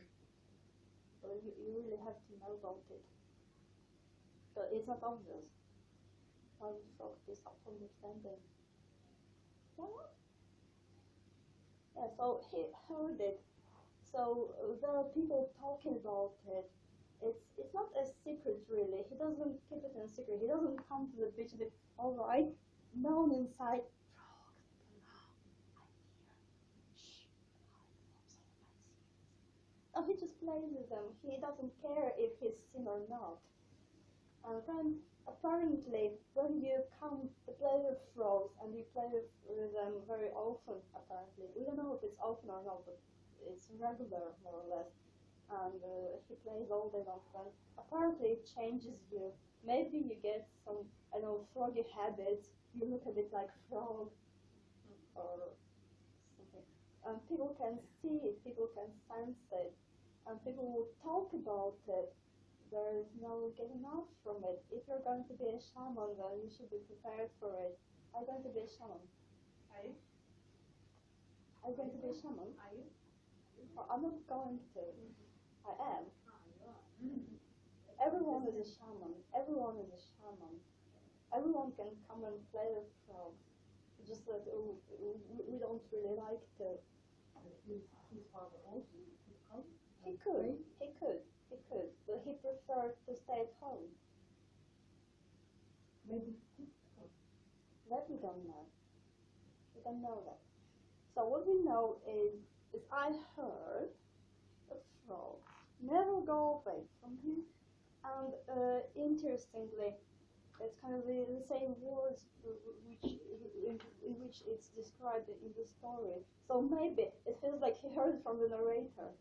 So you really have to know about it. But it's not obvious. How would frog be subtle understanding? Yeah, so he heard it. So there are people talking about it. It's not a secret really. He doesn't keep it a secret. He doesn't come to the beach and say, all right, known inside, frogs, I'm here. Shh. No, he just plays with them. He doesn't care if he's seen or not. And then apparently when you come to play with frogs and you play with them very often, apparently, we don't know if it's often or not, but it's regular more or less. And he plays all day long. And apparently it changes you. Maybe you get some, I know, froggy habits. You look a bit like frog or something. And people can see it, people can sense it, and people will talk about it. There is no getting out from it. If you're going to be a shaman, then you should be prepared for it. Are you going to be a shaman? Are you? Are you going to be a shaman? Are you? Oh, I'm not going to. I am. You are. Everyone is a shaman. Everyone is a shaman. Everyone can come and play with frogs. Just that we don't really like to. his father also could come. He could. But he preferred to stay at home. Maybe he could come. That we don't know. We don't know that. So what we know is I heard a frog never go away from him, and interestingly, it's kind of the same words in which it's described in the story. So maybe it feels like he heard it from the narrator.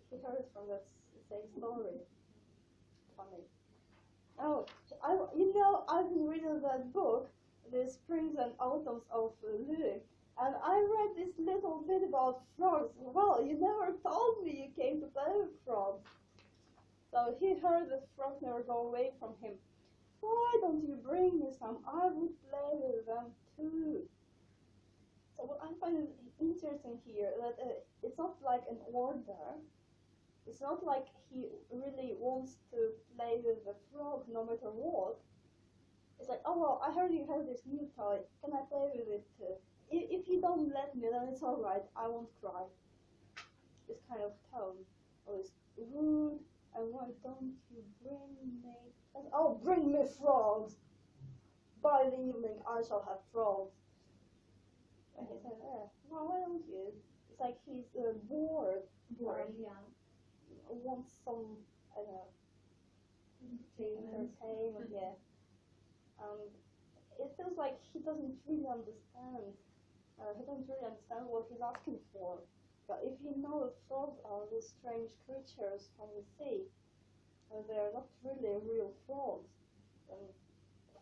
He heard it from that same story. Funny. Oh, I've been reading that book, The Springs and Autumns of Luke, and I read this little bit about frogs. Well, you never told me you came to play with frogs. So he heard the frogs never go away from him. Why don't you bring me some? I would play with them too. So what I find interesting here that it's not like an order. It's not like he really wants to play with the frog no matter what. It's like, oh well, I heard you have this new toy. Can I play with it too? If you don't let me, then it's alright. I won't cry. This kind of tone. Oh, it's rude. And why don't you bring me? And, oh, bring me frogs. By the evening, I shall have frogs. And he said, well, why don't you? It's like he's bored. Wants some, I don't know, entertainment, yeah. It feels like he doesn't really understand. He doesn't really understand what he's asking for. But if you know that frogs are these strange creatures from the sea, and they're not really real frogs, then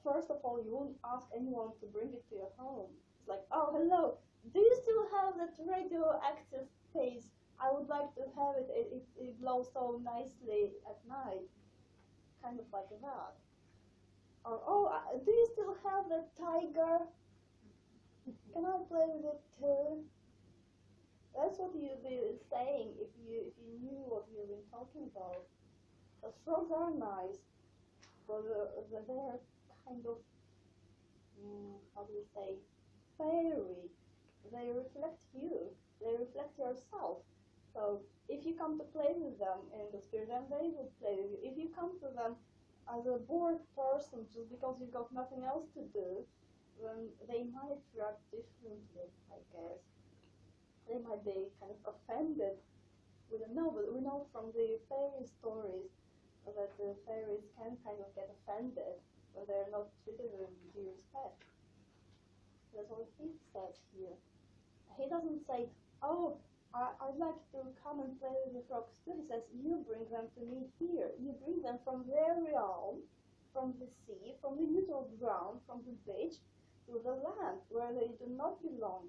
first of all, you wouldn't ask anyone to bring it to your home. It's like, oh, hello, do you still have that radioactive paste? I would like to have it. It glows so nicely at night, kind of like that. Or do you still have the tiger? Can I play with it too? That's what you'd be saying if you knew what we've been talking about. The frogs are nice, but they're kind of how do you say, fairy. They reflect you. They reflect yourself. So if you come to play with them in the spirit, then they will play with you. If you come to them as a bored person just because you've got nothing else to do, then they might react differently, I guess. They might be kind of offended. We don't know, but we know from the fairy stories that the fairies can kind of get offended when they're not treated with due respect. That's what he says here. He doesn't say, oh, I'd like to come and play with the frogs too. He says, you bring them to me here. You bring them from their realm, from the sea, from the neutral ground, from the beach, to the land where they do not belong.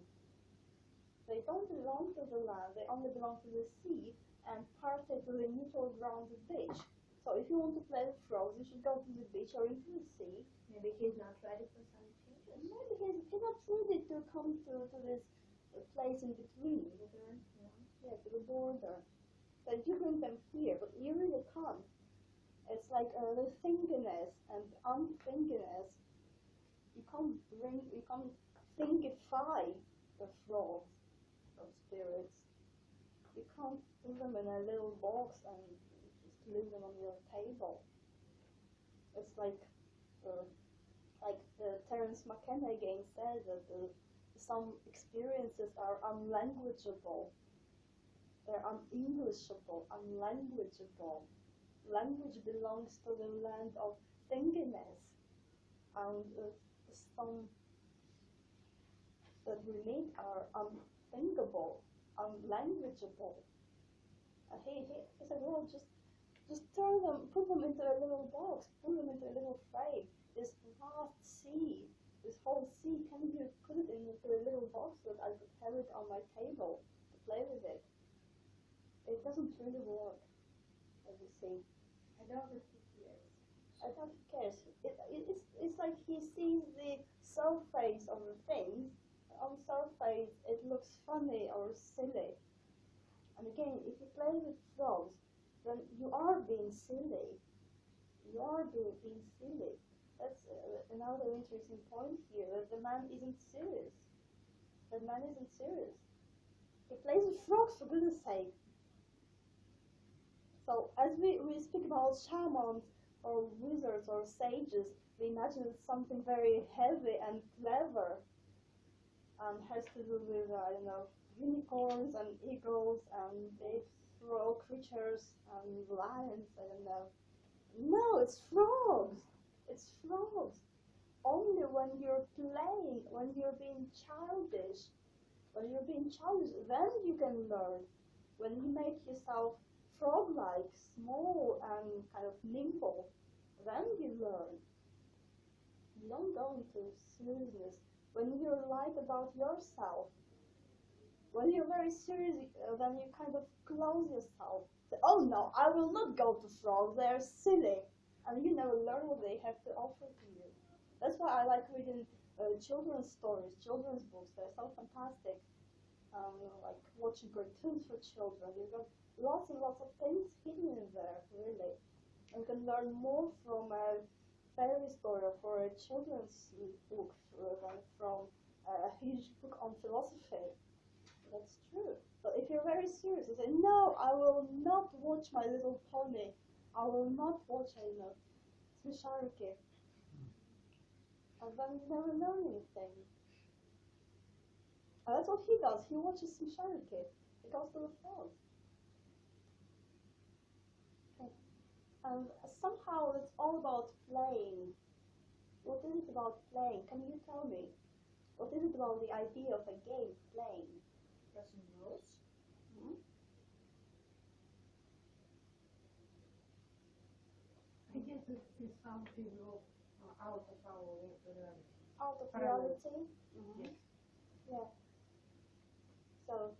They don't belong to the land, they only belong to the sea and partly to the neutral ground, the beach. So if you want to play with frogs, you should go to the beach or into the sea. Maybe he's not ready for some changes. Maybe he's not ready to come to this place in between. Yeah, to the border. So you bring them here, but you really can't. It's like the thinginess and unthinginess. You can't thinkify the frogs of spirits. You can't put them in a little box and just leave them on your table. It's like Terence Mckenna again said that some experiences are unlanguageable. They're unenglishable, unlanguageable. Language belongs to the land of thinginess, and some that we meet are unthinkable, unlanguageable. He said, well, just turn them, put them into a little box, put them into a little frame. This vast sea, this whole sea, can you put it into a little box so that I could have it on my table to play with it? It doesn't really work, as you see. I don't think he cares. I don't think he cares. It's like he sees the surface of the thing. On surface, it looks funny or silly. And again, if you play with frogs, then you are being silly. You are being silly. That's another interesting point here, that the man isn't serious. The man isn't serious. He plays with frogs, for goodness sake. So as we speak about shamans or wizards or sages, we imagine it's something very heavy and clever and has to do with, I don't know, unicorns and eagles and big frog creatures and lions, I don't know. No, it's frogs. It's frogs. Only when you're playing, when you're being childish, then you can learn. When you make yourself frog-like, small and kind of nimble, then you learn. You don't go into seriousness. When you're light about yourself, when you're very serious, then you kind of close yourself. Say, oh no, I will not go to frogs, they're silly. And you never learn what they have to offer to you. That's why I like reading children's stories, children's books. They're so fantastic. Like watching cartoons for children. You've got lots and lots of things hidden in there, really. And you can learn more from a fairy story or a children's book than from a huge book on philosophy. That's true. But if you're very serious, you say, no, I will not watch My Little Pony. I will not watch, Smishariki. And then you never learn anything. And that's what he does. He watches Smishariki. He goes to the frogs. Okay. And somehow it's all about playing. What is it about playing? Can you tell me? What is it about the idea of a game, playing? Pressing rules. Hmm? I guess it's something out of our reality. Out of Parallel. reality? Mm-hmm. Yes. Yeah. So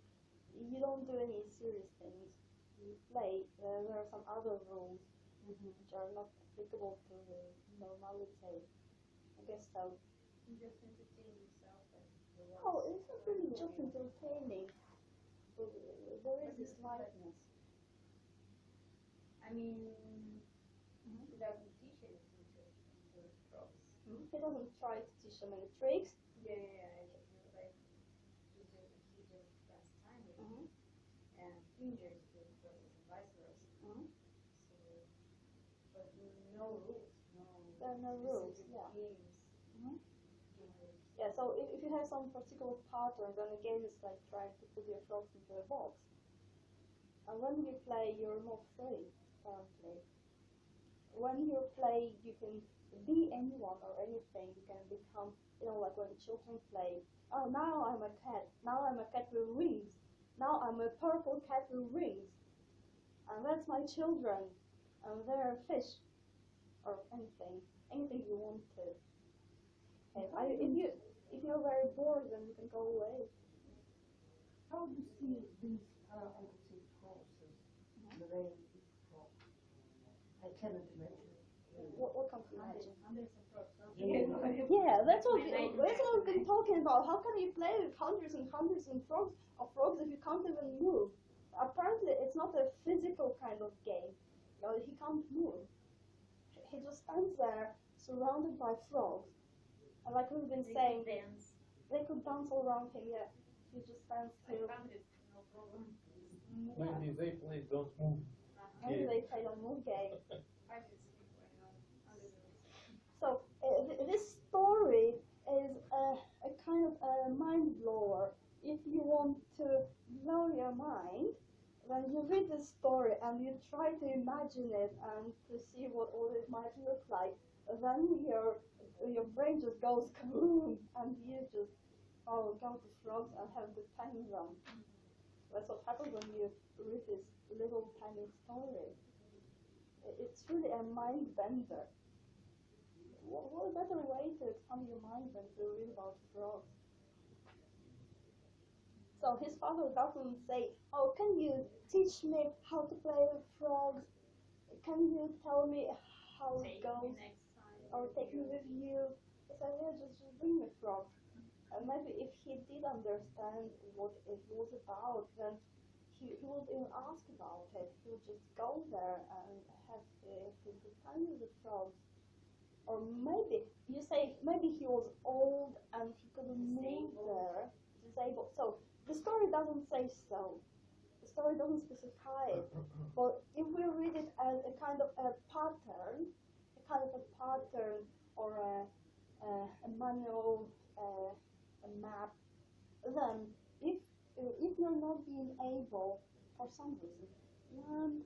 you don't do any serious things. You play. There are some other rules which are not applicable to the normality. I guess so. You just entertain yourself. Oh, it's not really just entertaining. There is this lightness. I mean, he doesn't teach anything to frogs. He doesn't try to teach them any tricks. Yeah, like he just spends time with him, and he enjoys the process and vice versa. So, but no rules, There are no rules. specific Yeah. games. Yeah. So if you have some particular pattern, then the game is like trying to put your frogs into a box. And when you play, you're not free. Apparently, when you play, you can be anyone or anything. You can become, like when children play. Oh, now I'm a cat. Now I'm a cat with wings. Now I'm a purple cat with wings. And that's my children. And they're fish. Or anything you want to. If you're very bored, then you can go away. How do you see these empathy process? The way I cannot imagine. What comes to imagine? Hundreds of frogs. Yeah, that's what we've been talking about. How can you play with hundreds and hundreds of frogs if you can't even move? Apparently, it's not a physical kind of game. He can't move. He just stands there, surrounded by frogs. And like we've been saying, they could dance all around him. Yeah, he just stands still. No problem. Maybe they play Don't Move. Maybe they play a move game. I can see why not. So this story is a kind of a mind blower. If you want to blow your mind, then you read this story and you try to imagine it and to see what all it might look like. Then your brain just goes kaboom, and you just go to frogs and have a good time with them. That's what happens when you read this little tiny story. It's really a mind bender. What a better way to expand your mind than to read about frogs? So his father doesn't say, "Oh, can you teach me how to play with frogs? Can you tell me how it goes? Or take me with you?" He said, "Yeah, just bring me frogs." And maybe if he did understand what it was about, then he wouldn't even ask about it. He would just go there and have his good time with the frogs. Or maybe he was old and he couldn't move there, disabled. So the story doesn't say so. The story doesn't specify it. But if we read it as a kind of a pattern or a manual, a map, then if you're not being able for some reason,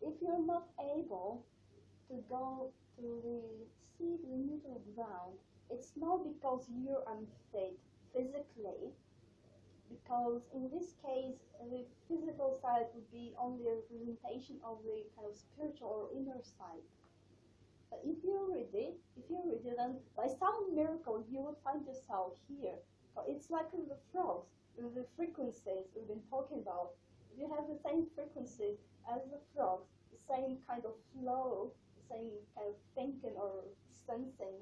if you're not able to go to the neutral ground, it's not because you're unfit physically, because in this case the physical side would be only a representation of the kind of spiritual or inner side. But if you read it, then by some miracle you will find yourself here. So it's like with the frogs, with the frequencies we've been talking about. If you have the same frequencies as the frogs, the same kind of flow, the same kind of thinking or sensing,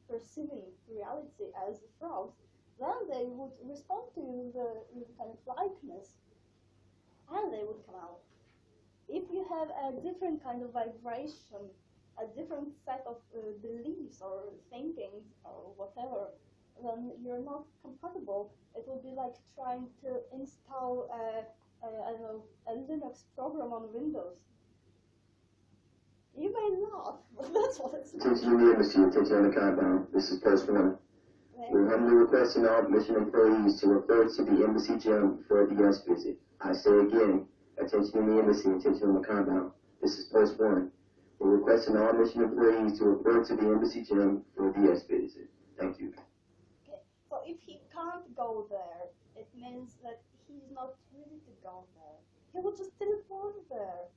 perceiving reality as the frogs, then they would respond to you with a kind of likeness, and they would come out. If you have a different kind of vibration, a different set of beliefs or thinkings or whatever, then you're not compatible. It will be like trying to install a Linux program on Windows. You may not, but that's what it's like. Attention to the embassy, attention on the compound. This is post one. We're humbly requesting all mission employees to report to the embassy gym for a DS visit. I say again, attention in the embassy, attention on the compound. This is post one. We're requesting all mission employees to report to the embassy gym for a DS visit. Thank you. Okay, so if he can't go there, it means that he's not ready to go there. He will just teleport there.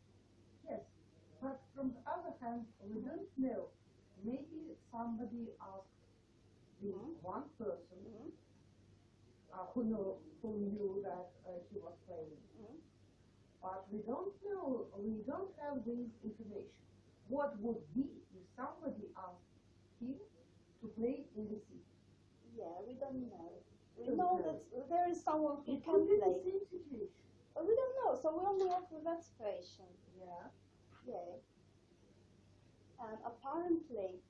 Yes, but from the other hand, we don't know. Maybe somebody asked this one person who who knew that he was playing. But we don't know, we don't have this information. What would be if somebody asked him to play in the city? Yeah, we don't know. We know that there is someone who It can could be play. the same situation. But we don't know, so we only work with that situation. Yeah. Yeah. And apparently,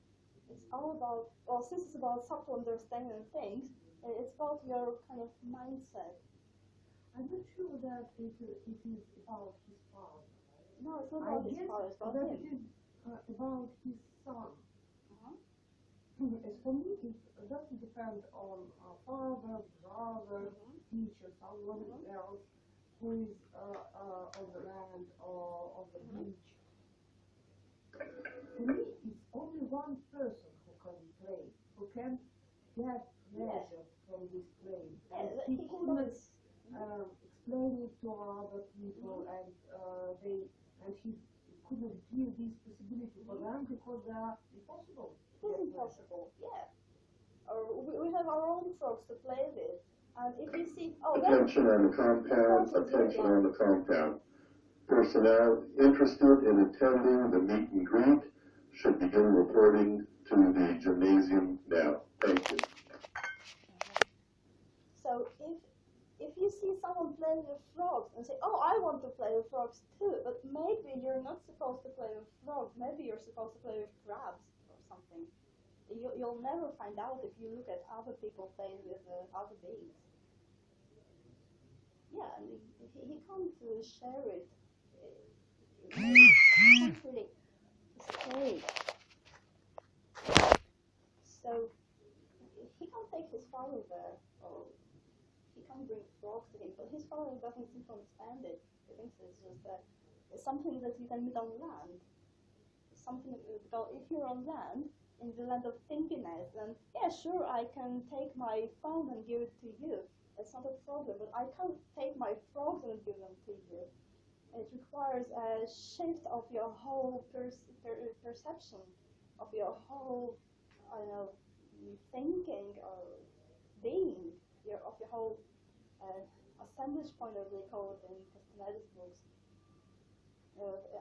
it's all about, well, since it's about subtle understanding things, it's about your kind of mindset. I'm not sure that it is about his father. No, it's not I about his guess father, it's about that him. it is about his son. As for me, it doesn't depend on a father, brother, teacher, someone else who is on the land or on the beach. For me, it's only one person who can play, who can get pleasure from this playing. And he couldn't explain it to other people, and he couldn't give this possibility for them because they are impossible. It is impossible, yeah. Or we have our own frogs to play with. And if you see, Attention on the compound, attention on the compound. Personnel interested in attending the meet and greet should begin reporting to the gymnasium now. Thank you. So if you see someone playing with frogs and say, oh, I want to play with frogs too, but maybe you're not supposed to play with frogs, maybe you're supposed to play with crabs or something. You'll never find out if you look at other people playing with other bees. Yeah, and he can't share it. He can't really stay. So he can't take his father there, or he can't bring frogs to him. But his father doesn't seem to understand it. He thinks it's just it's something that you can meet on land. Something because if you're on land, in the land of thinkiness, then yeah, sure, I can take my phone and give it to you. It's not a problem, but I can't take my frogs and give them to you. It requires a shift of your whole perception, of your whole, I don't know, thinking or being, of your whole assemblage point, as they call it in Castaneda's books.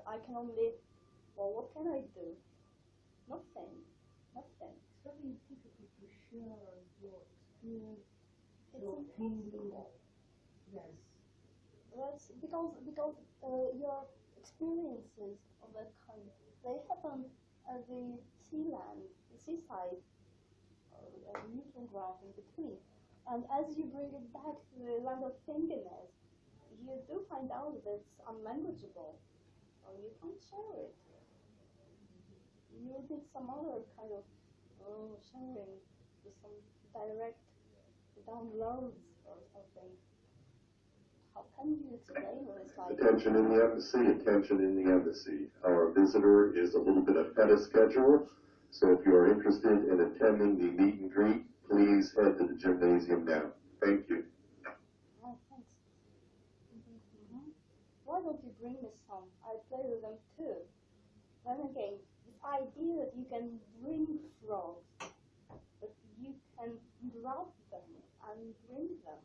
I can only, well, what can I do? Nothing. Nothing. It's very difficult to share your experience, It's your feeling. impossible. Yes. That's because your experiences of that kind, they happen at the seaside, or neutral ground in between. And as you bring it back to the land of thinkiness, you do find out that it's unmanageable, or you can't share it. You need some other kind of sharing, with some direct downloads or something. How can you explain what it's like? Attention in the embassy, attention in the embassy. Our visitor is a little bit ahead of schedule, so if you are interested in attending the meet and greet, please head to the gymnasium now. Thank you. Oh, thanks. Why don't you bring me some? I play with them too. Then again, this idea that you can bring frogs, that you can grab them and bring them.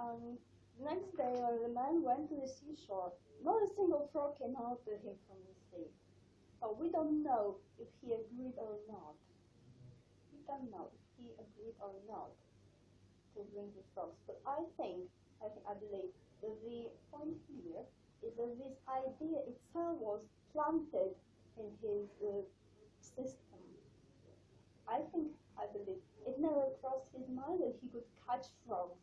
The next day, the man went to the seashore. Not a single frog came out to him from the sea. So we don't know if he agreed or not. We don't know if he agreed or not to bring the frogs. But I believe that the point here is that this idea itself was planted in his system. I believe it never crossed his mind that he could catch frogs.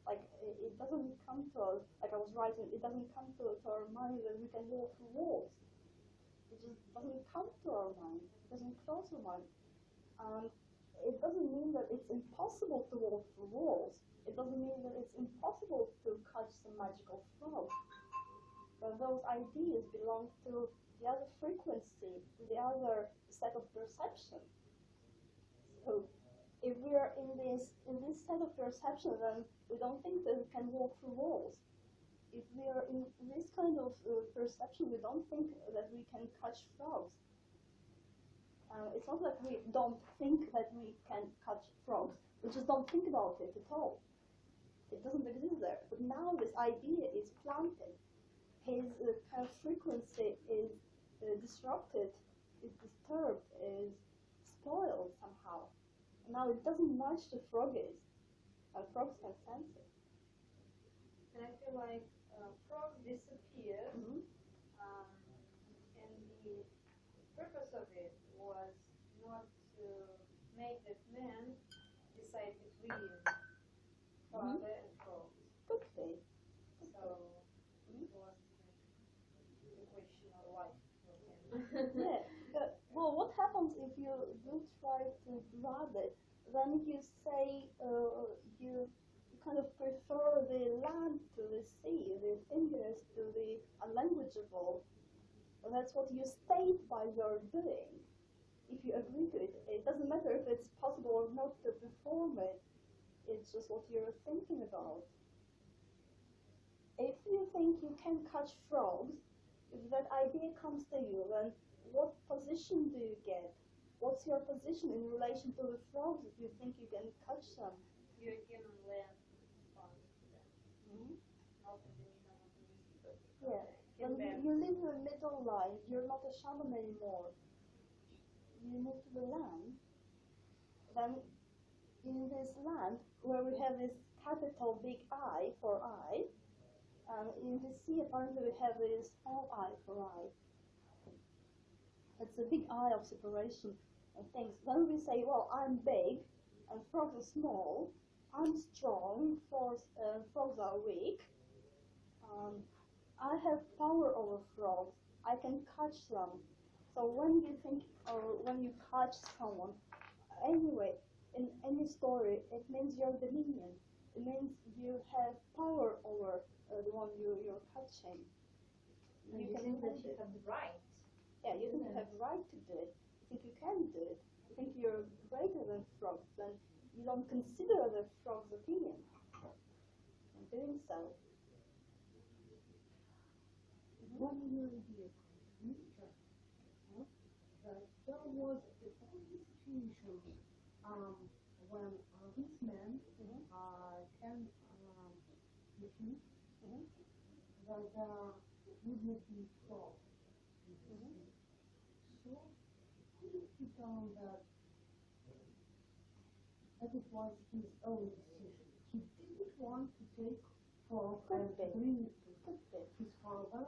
Like, it doesn't come to us, like I was writing, it doesn't come to our mind that we can walk through walls. It just doesn't come to our mind, it doesn't cross our mind. It doesn't mean that it's impossible to walk through walls. It doesn't mean that it's impossible to catch some magical frog. But those ideas belong to the other frequency, to the other set of perception. So, if we are in this set of perception, then we don't think that we can walk through walls. If we are in this kind of perception, we don't think that we can catch frogs. It's not like we don't think that we can catch frogs. We just don't think about it at all. It doesn't exist there. But now this idea is planted. His kind of frequency is disrupted, is disturbed, is spoiled somehow. Now it doesn't match the froggies, and frogs can sense it. And I feel like frogs disappeared, and the purpose of it was not to make that man decide between father and frogs. Could be. So it was the question of life for him. Yeah. Well, what happens if you do try to grab it? Then you say you kind of prefer the land to the sea, the fingers to the unlanguageable. That's what you state by your doing. If you agree to it, it doesn't matter if it's possible or not to perform it. It's just what you're thinking about. If you think you can catch frogs, if that idea comes to you, then what position do you get? What's your position in relation to the frogs if you think you can catch them? You're human land response to them. Not in the middle of the sea, but Yeah. When you live in the middle line, you're not a shaman anymore. You move to the land. Then in this land where we have this capital big I for I, in the sea apparently we have this small I for I. It's a big eye of separation and things. Then we say, well, I'm big and frogs are small. I'm strong, frogs are weak. I have power over frogs. I can catch them. So when you think or when you catch someone, anyway, in any story, it means your dominion. It means you have power over the one you're catching. You think that you have the right. Yeah, you think you have the right to do it. You think you can do it. You think you're greater than frogs, then you don't consider the frog's opinion in doing so. One year ago, that there was a situation when this man can refuse that would not be frog. So he found that it was his own decision. He didn't want to take frog and bring it to his father,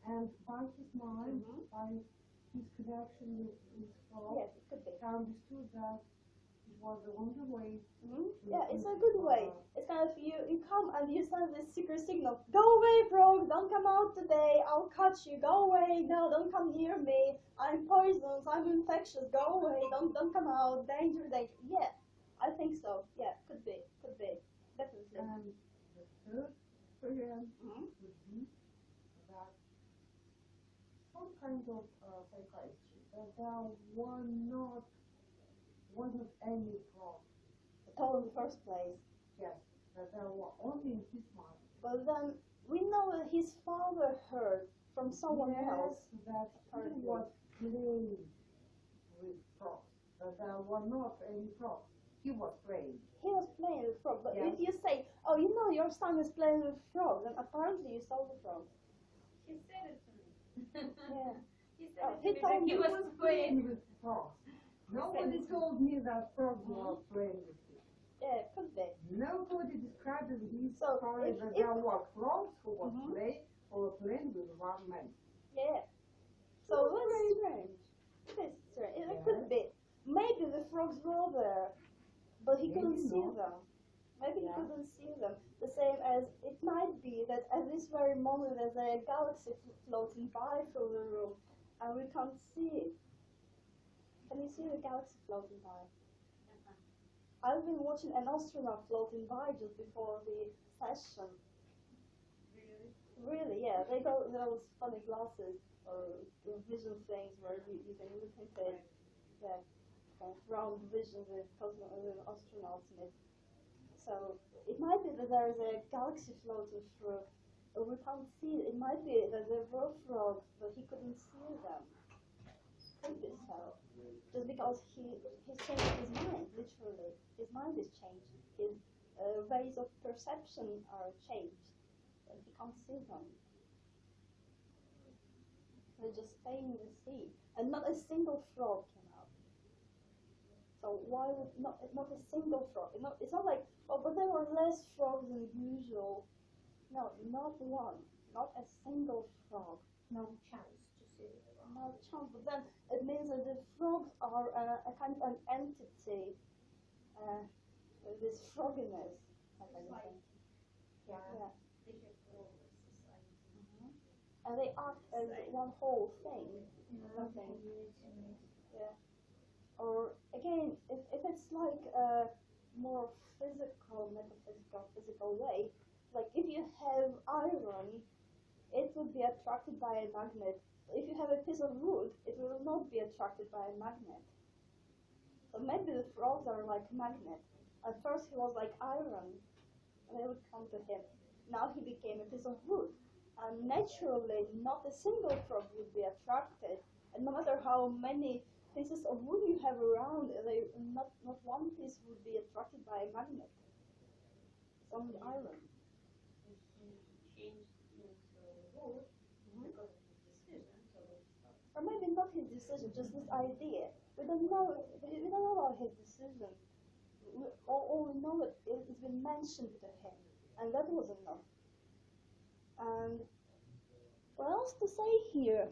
and by his mind, by his connection with his frog, he understood that it was the only way. Yeah, it's a good way. It's kind of you come and you send this secret signal. Go away, frog! Don't come out today. I'll catch you. Go away. No, don't come near me. I'm poisonous. I'm infectious. Go away. Don't come out. Danger, danger. Yeah, I think so. Yeah, could be, definitely. And the third variant would be that some kind of psychiatry, that there wasn't any frog. At all in the first place. Yes, that there were only in his mind. But then we know that his father heard from someone else. That he was playing with frogs. That there were not any frogs. He was playing. He was playing with frogs. But if you say, oh, you know your son is playing with frogs, then apparently you saw the frogs. He said it to me. Yeah. He said He it to me told that he me was playing. with frogs. Nobody told me that frogs were playing with him. Yeah, could be. Nobody described in his So, story that there were frogs who were playing with one man. Yeah. So that's strange. It is strange. It could be. Maybe the frogs were there, but he couldn't see them. Maybe he couldn't see them. The same as it might be that at this very moment there's a galaxy floating by through the room, and we can't see it. Can you see the galaxy floating by? I've been watching an astronaut floating by just before the session. Really, yeah. They got those funny glasses or vision things where you can look into it. Yeah, round vision with astronauts in it. So it might be that there is a galaxy floating through. We can't see it. It might be that there were frogs, but he couldn't see them. Could be so. Just because he's changed his mind, literally. His mind is changed. His ways of perception are changed, and he can't see them. They just stay in the sea, and not a single frog came out. So why would not a single frog? It's not like, oh, but there were less frogs than usual. No, not one, not a single frog. No chance to see the frog. No chance. But then it means that the frogs are a kind of an entity. This frogginess, like I Like, think. Yeah. Yeah. they have all the society. And they act as one whole thing. Nothing. Yeah. Or again, if it's like a more physical, metaphysical, physical way, like if you have iron, it would be attracted by a magnet. If you have a piece of wood, it will not be attracted by a magnet. So maybe the frogs are like magnet. At first he was like iron, and they would come to him. Now he became a piece of wood. And naturally, not a single frog would be attracted. And no matter how many pieces of wood you have around, not one piece would be attracted by a magnet. It's only iron. He changed into wood because of his decision. Or maybe not his decision, just this idea. We don't know about his decision. All we know that it's been mentioned to him, and that was enough. And what else to say here?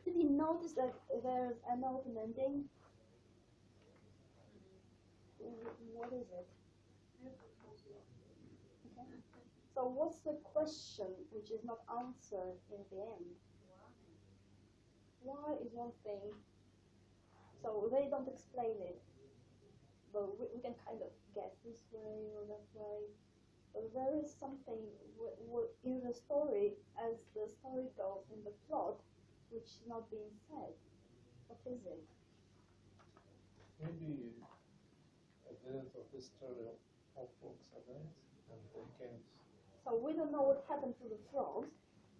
Did he notice that there's an open ending? What is it? Okay. So what's the question which is not answered in the end? Why is one thing? So they don't explain it, but we can kind of guess this way or that way. But there is something in the story, as the story goes in the plot, which is not being said. What is it? Maybe at the end of the story, all frogs are dead, and they can't. So we don't know what happened to the frogs.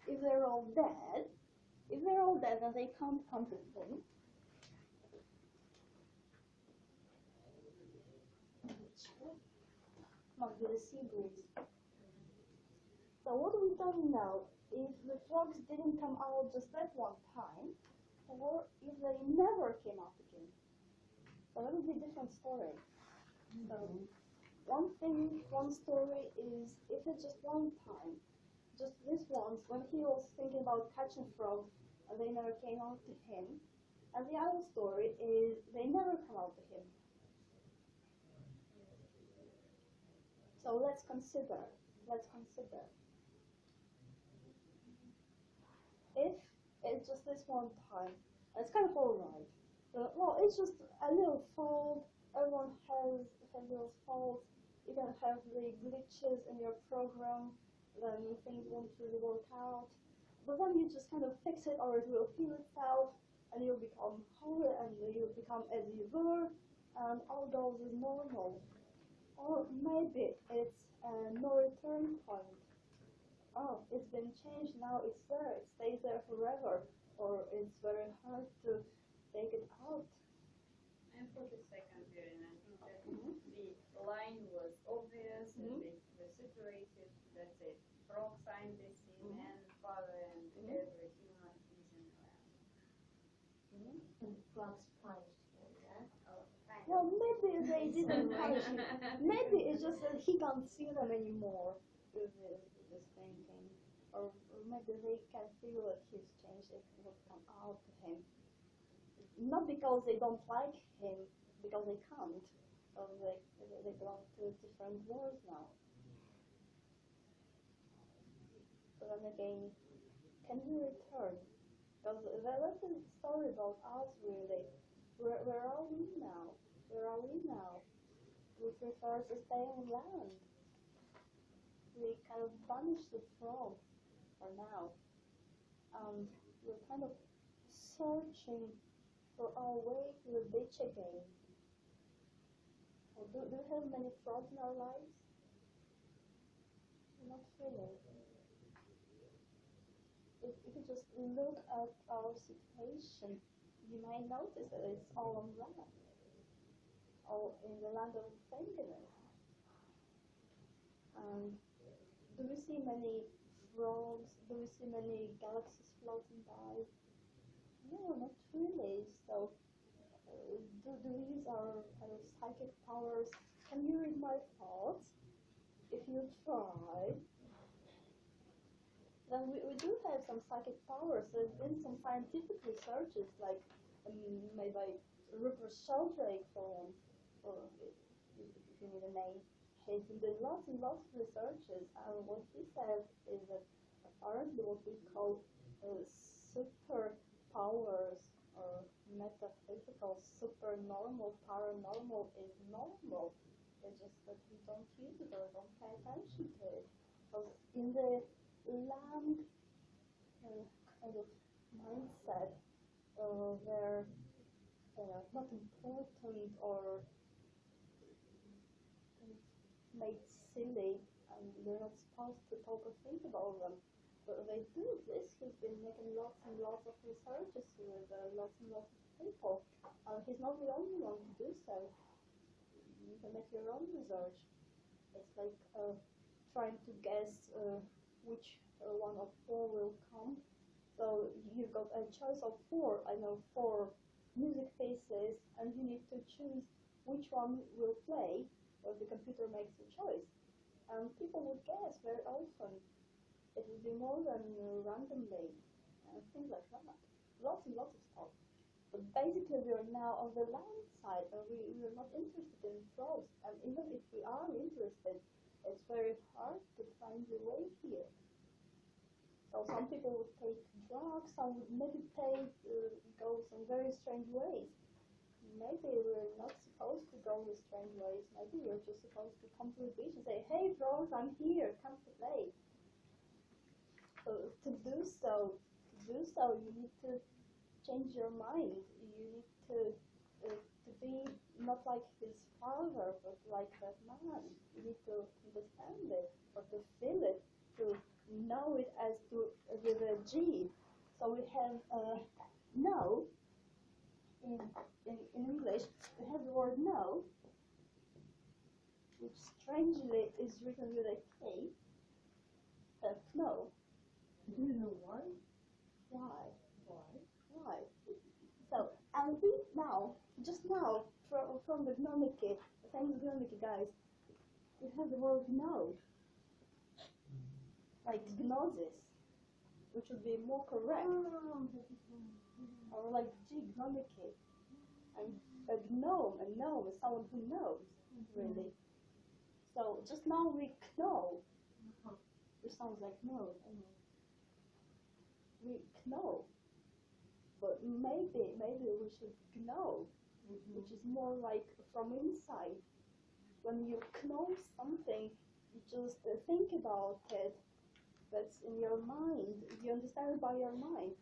If they're all dead, then they can't come to him. Must be the sea breeze. So what we don't know if the frogs didn't come out just that one time, or if they never came out again. So that would be a different story. So one story is if it's just one time, just this once, when he was thinking about catching frogs and they never came out to him. And the other story is they never come out to him. So let's consider. If it's just this one time, it's kind of alright. Well, it's just a little fault. Everyone has little faults. You can have the glitches in your program, then things won't really work out. But then you just kind of fix it, or it will heal itself, and you'll become whole, and you'll become as you were, and all goes as normal. Or maybe it's a no return point. Oh, it's been changed, now it's there, it stays there forever, or it's very hard to take it out. And for the second period, I think that the line was obvious, and they were separated. That's it. Frog signed this in, and father and every human is in around. And frogs punched him, yeah? Well, maybe they didn't punch him. Maybe it's just that he can't see them anymore with this thinking. Or maybe they can feel that he's changed, it would come out to him. Not because they don't like him, because they can't. Or they belong to different worlds now. So then again, can he return? Because that's a story about us, really. Where are we now? We prefer to stay on land. We kind of banish the frog for now. And we're kind of searching for our way to the beach again. Or do we have many frogs in our lives? Not really. If you just look at our situation, you might notice that it's all on land. or in the land of thinginess. Do we see many frogs? Do we see many galaxies floating by? No, not really. So, do we use our kind of psychic powers? Can you read my thoughts? If you try, then we do have some psychic powers. There's been some scientific researches, like made by Rupert Sheldrake, or if you need a name. He's done lots and lots of researches, and what he says is that apparently what we call super powers or metaphysical, supernormal, paranormal is normal. It's just that we don't use it or don't pay attention to it. Because in the land kind of mindset, they're not important or made silly, and they're not supposed to talk or think about them. But they do this. He's been making lots and lots of researches with lots and lots of people. He's not the only one to do so. You can make your own research. It's like trying to guess which one of four will come. So you've got a choice of four. I know 4 music pieces, and you need to choose which one will play. Or the computer makes a choice. And people would guess very often. It would be more than randomly, and things like that. Lots and lots of stuff. But basically we are now on the land side, and we are not interested in frogs. And even if we are interested, it's very hard to find your way here. So some people would take drugs, some would meditate, go some very strange ways. Maybe we're not supposed to go the strange ways. Maybe we're just supposed to come to the beach and say, "Hey, frogs, I'm here. Come to play." So to do so, you need to change your mind. You need to be not like his father, but like that man. You need to understand it, or to feel it, to know it as to with a G. So we have know. In English, we have the word know, which strangely is written with a K. Know. Do you know why? Why? Why? Why? So, and we now, just now, from the Gnomiki, the famous Gnomiki guys, we have the word know, like gnosis, which would be more correct. Or like Gnomiki. And a gnome is someone who knows, really. So just now we know, which sounds like no. We know, but maybe we should know, which is more like from inside. When you know something, you just think about it. That's in your mind. You understand it by your mind.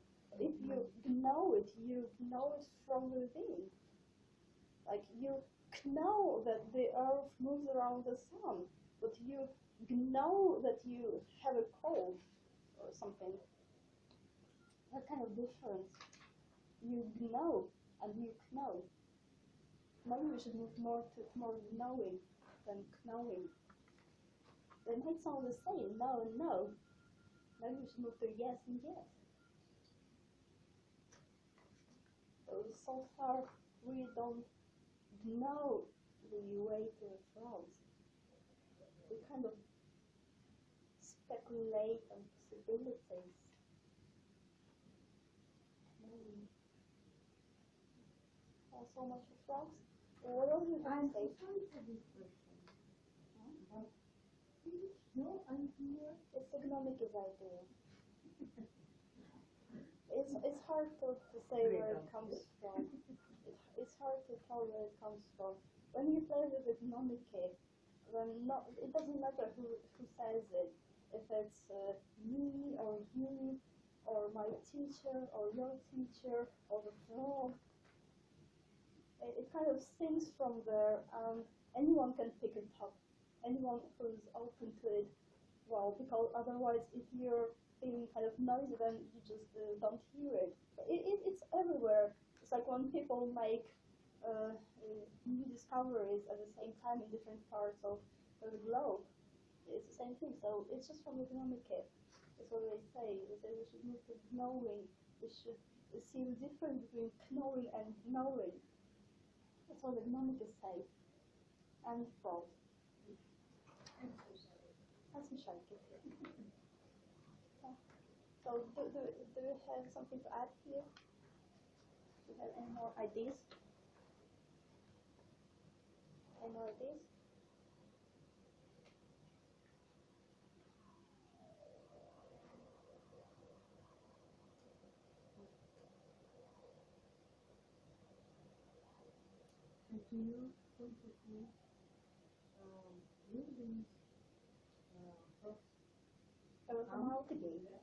If you know it from within. Like you know that the earth moves around the sun, but you know that you have a cold or something. That kind of difference. You know and you know. Maybe we should move more to more knowing than knowing. They might sound the same, no and no. Maybe we should move to yes and yes. So far, we don't know the way to the frogs. We kind of speculate on possibilities. So much for frogs. What else would you say? Sorry for this question. But no idea. It's a Gnomiki's idea. It's hard to say where it comes from. It's hard to tell where it comes from. When you play with the Gnomiki, then it doesn't matter who says it. If it's me or you or my teacher or your teacher or the frog, it kind of sings from there. Anyone can pick it up. Anyone who's open to it. Well, because otherwise, if you're feeling kind of noisy, then you just don't hear it. It's everywhere. It's like when people make new discoveries at the same time in different parts of the globe. It's the same thing. So it's just from economic care. That's what they say. They say we should move to knowing. We should see the difference between knowing and knowing. That's what economics say. And fraud. That's Shakeyburns. So do you have something to add here? Do you have any more ideas? Any more ideas? And do you think that we really Ever come out again? Yeah.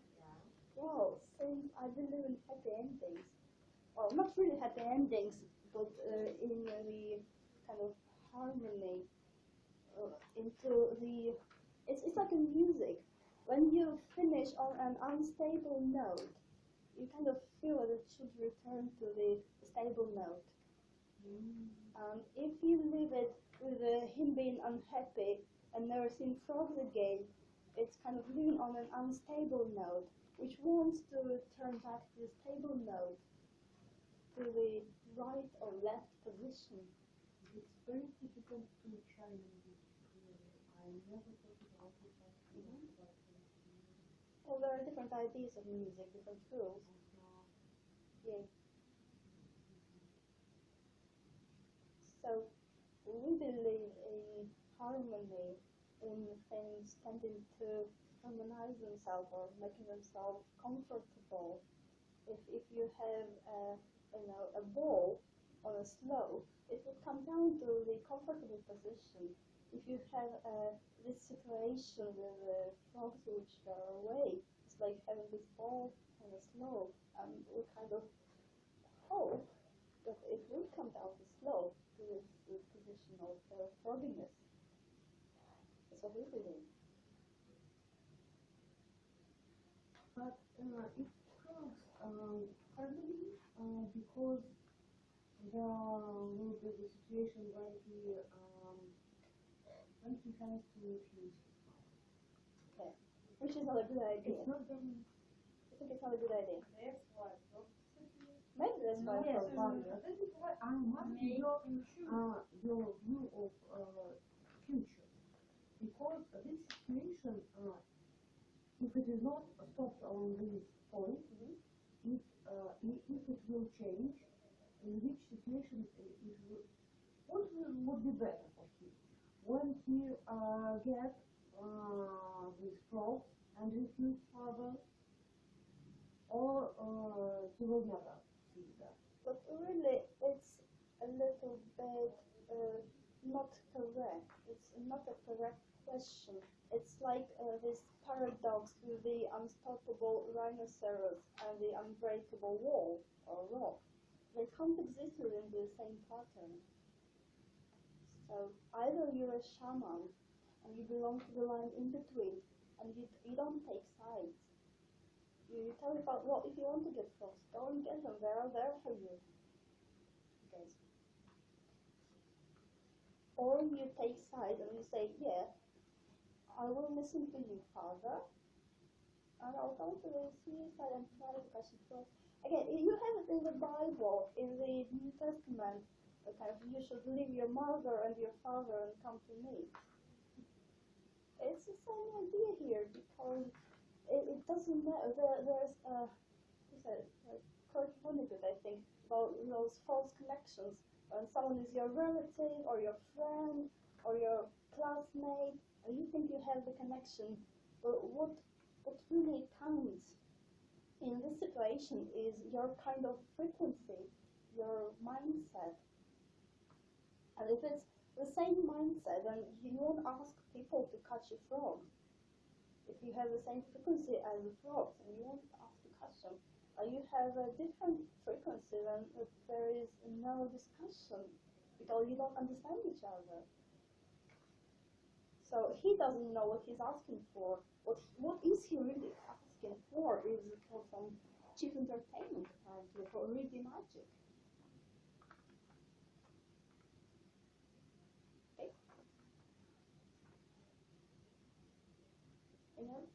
Well, since I believe in happy endings, well, not really happy endings, but in the kind of harmony, into the, it's like in music. When you finish on an unstable note, you kind of feel that it should return to the stable note. If you leave it with him being unhappy and never seen frogs again, it's kind of living on an unstable note, which wants to turn back to the stable note, to the right or left position. It's very difficult to try and I never thought about it like that. Well, there are different ideas of music, different rules. Yeah. So we believe in harmony, in things tending to harmonize themselves or making themselves comfortable. If you have a ball on a slope, it will come down to the comfortable position. If you have this situation with the frogs which are away, it's like having this ball on a slope, and we kind of hope that it will come down the slope to this position of frogginess. That's what we believe. But it proves harmony because there will be the situation when he has to refuse. Okay. Which is not a good idea. It's not very. I think it's not a good idea. That's why. Maybe that's why. Yes, that is why I'm asking your view of future. Because this situation, if it is not stopped on this point, if it will change, in which situation what would be better for him? When he gets these frogs and refuse further, or he will never see that? But really, it's a little bit not correct. It's not a correct question. It's like this paradox with the unstoppable rhinoceros and the unbreakable wall or rock. They can't exist within the same pattern. So either you're a shaman and you belong to the line in between, and you don't take sides. You tell about, well, if you want to get frogs, go and get them. They're there for you. Okay. Or you take sides and you say, yeah, I will listen to you, Father, and I'll go to the seaside and try to catch the frogs. Again, you have it in the Bible, in the New Testament, kind of, you should leave your mother and your father and come to me. It's the same idea here, because it doesn't matter. There's Kurt Vonnegut, I think, about those false connections. When someone is your relative or your friend or your classmate, and you think you have the connection, but what really counts in this situation is your kind of frequency, your mindset. And if it's the same mindset, then you won't ask people to catch a frog. If you have the same frequency as the frogs, and you won't ask to catch them, you have a different frequency, then there is no discussion because you don't understand each other. So he doesn't know what he's asking for. What is he really asking for? Is for some cheap entertainment, apparently, for reading magic.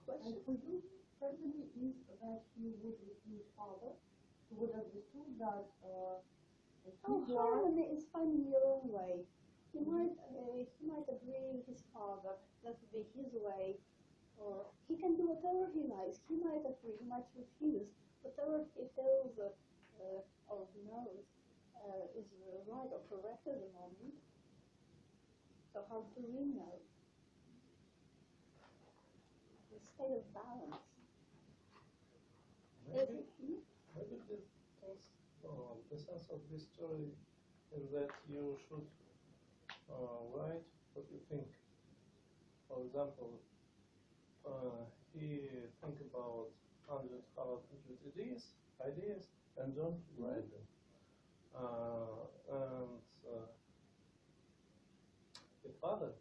And for you, certainly is that he would refuse father. He would understood that Harmony is finding your own way. He might agree with his father, that would be his way, or he can do whatever he likes. He might agree, he might refuse. Whatever he feels or knows is right or correct at the moment. So how do we know? The state of balance. Maybe this things, the sense of this story is that you should write what you think. For example, he think about 100 ideas, and don't write them. And the father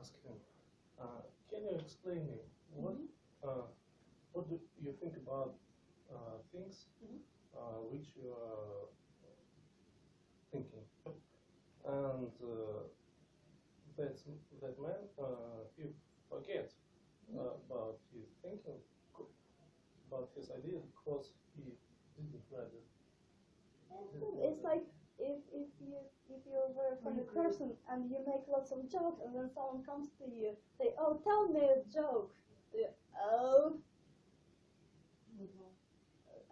asked him, "Can you explain me what do you think about things which you are thinking?" And that man he forget about his thinking, about his ideas, because he didn't write it. It's like if you're a very funny person and you make lots of jokes and then someone comes to you, say, "Oh, tell me a joke." Oh.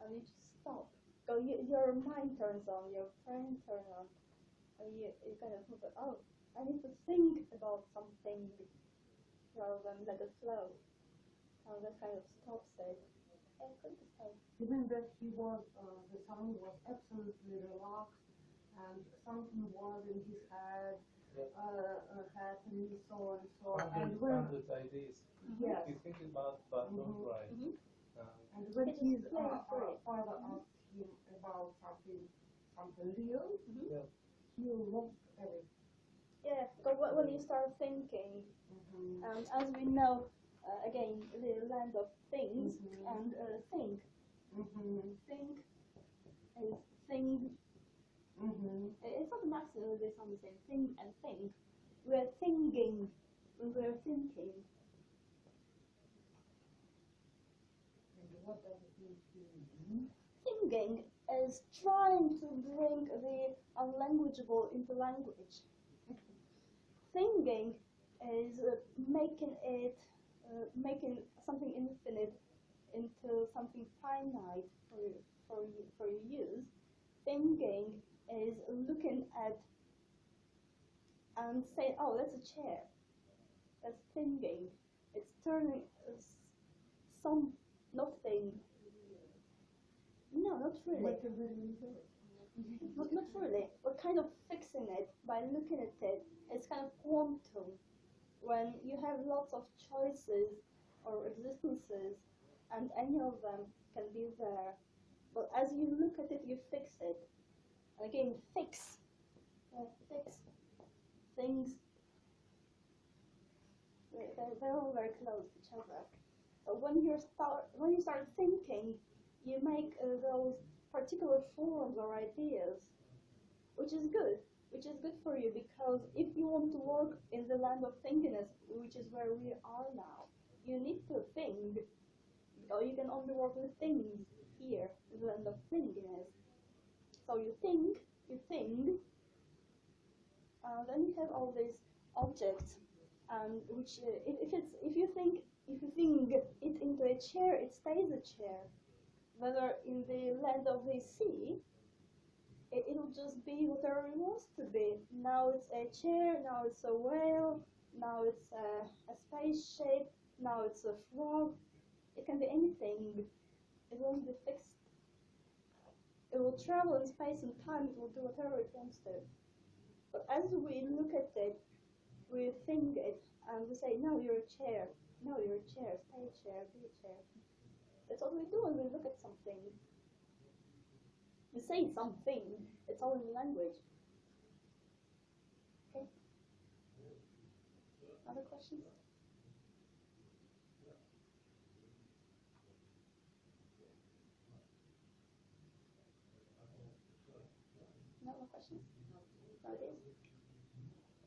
And you just stop. So your mind turns on, your brain turns on, and you kind of move it. Oh, I need to think about something rather than let it flow. And that kind of stops it. I couldn't say. Even that he was, the sound was absolutely relaxed, and something was in his head, happening, so and so. And when ideas. yes, He think about, but don't write. and when his father asked him about something real, he lost everything. Yeah, but when you start thinking, and as we know, again, the land of things and think. Think is thing. It's not maximum, they sound the same. Think and think. We're thinking when we're thinking. And what does it mean? Thinking is trying to bring the unlanguageable into language. Thinking is making making something infinite into something finite for your use. Thinking is looking at and saying, "Oh, that's a chair." That's thinking. It's turning some nothing. No, not really. Not really. We're kind of fixing it by looking at it. It's kind of quantum. When you have lots of choices or existences, and any of them can be there, but as you look at it, you fix it. And again, fix things. They're all very close to each other. So when you start thinking, you make those particular forms or ideas, which is good for you, because if you want to work in the land of thinkiness, which is where we are now, you need to think, or you can only work with things here in the land of thinkiness. So you think, then you have all these objects, and which if you think it into a chair, it stays a chair. Whether in the land of the sea, it'll just be whatever it wants to be. Now it's a chair, now it's a whale, now it's a spaceship, now it's a frog. It can be anything. It won't be fixed. It will travel in space and time, it will do whatever it wants to. But as we look at it, we think it, and we say, "No, you're a chair. No, you're a chair. Stay a chair, be a chair." That's what we do when we look at something. We say something. It's all in language. Okay? Other questions? No more questions? No ideas?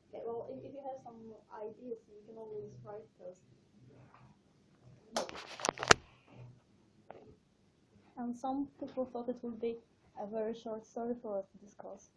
Okay, well, if you have some ideas, you can always write those and some people thought it would be a very short story for us to discuss.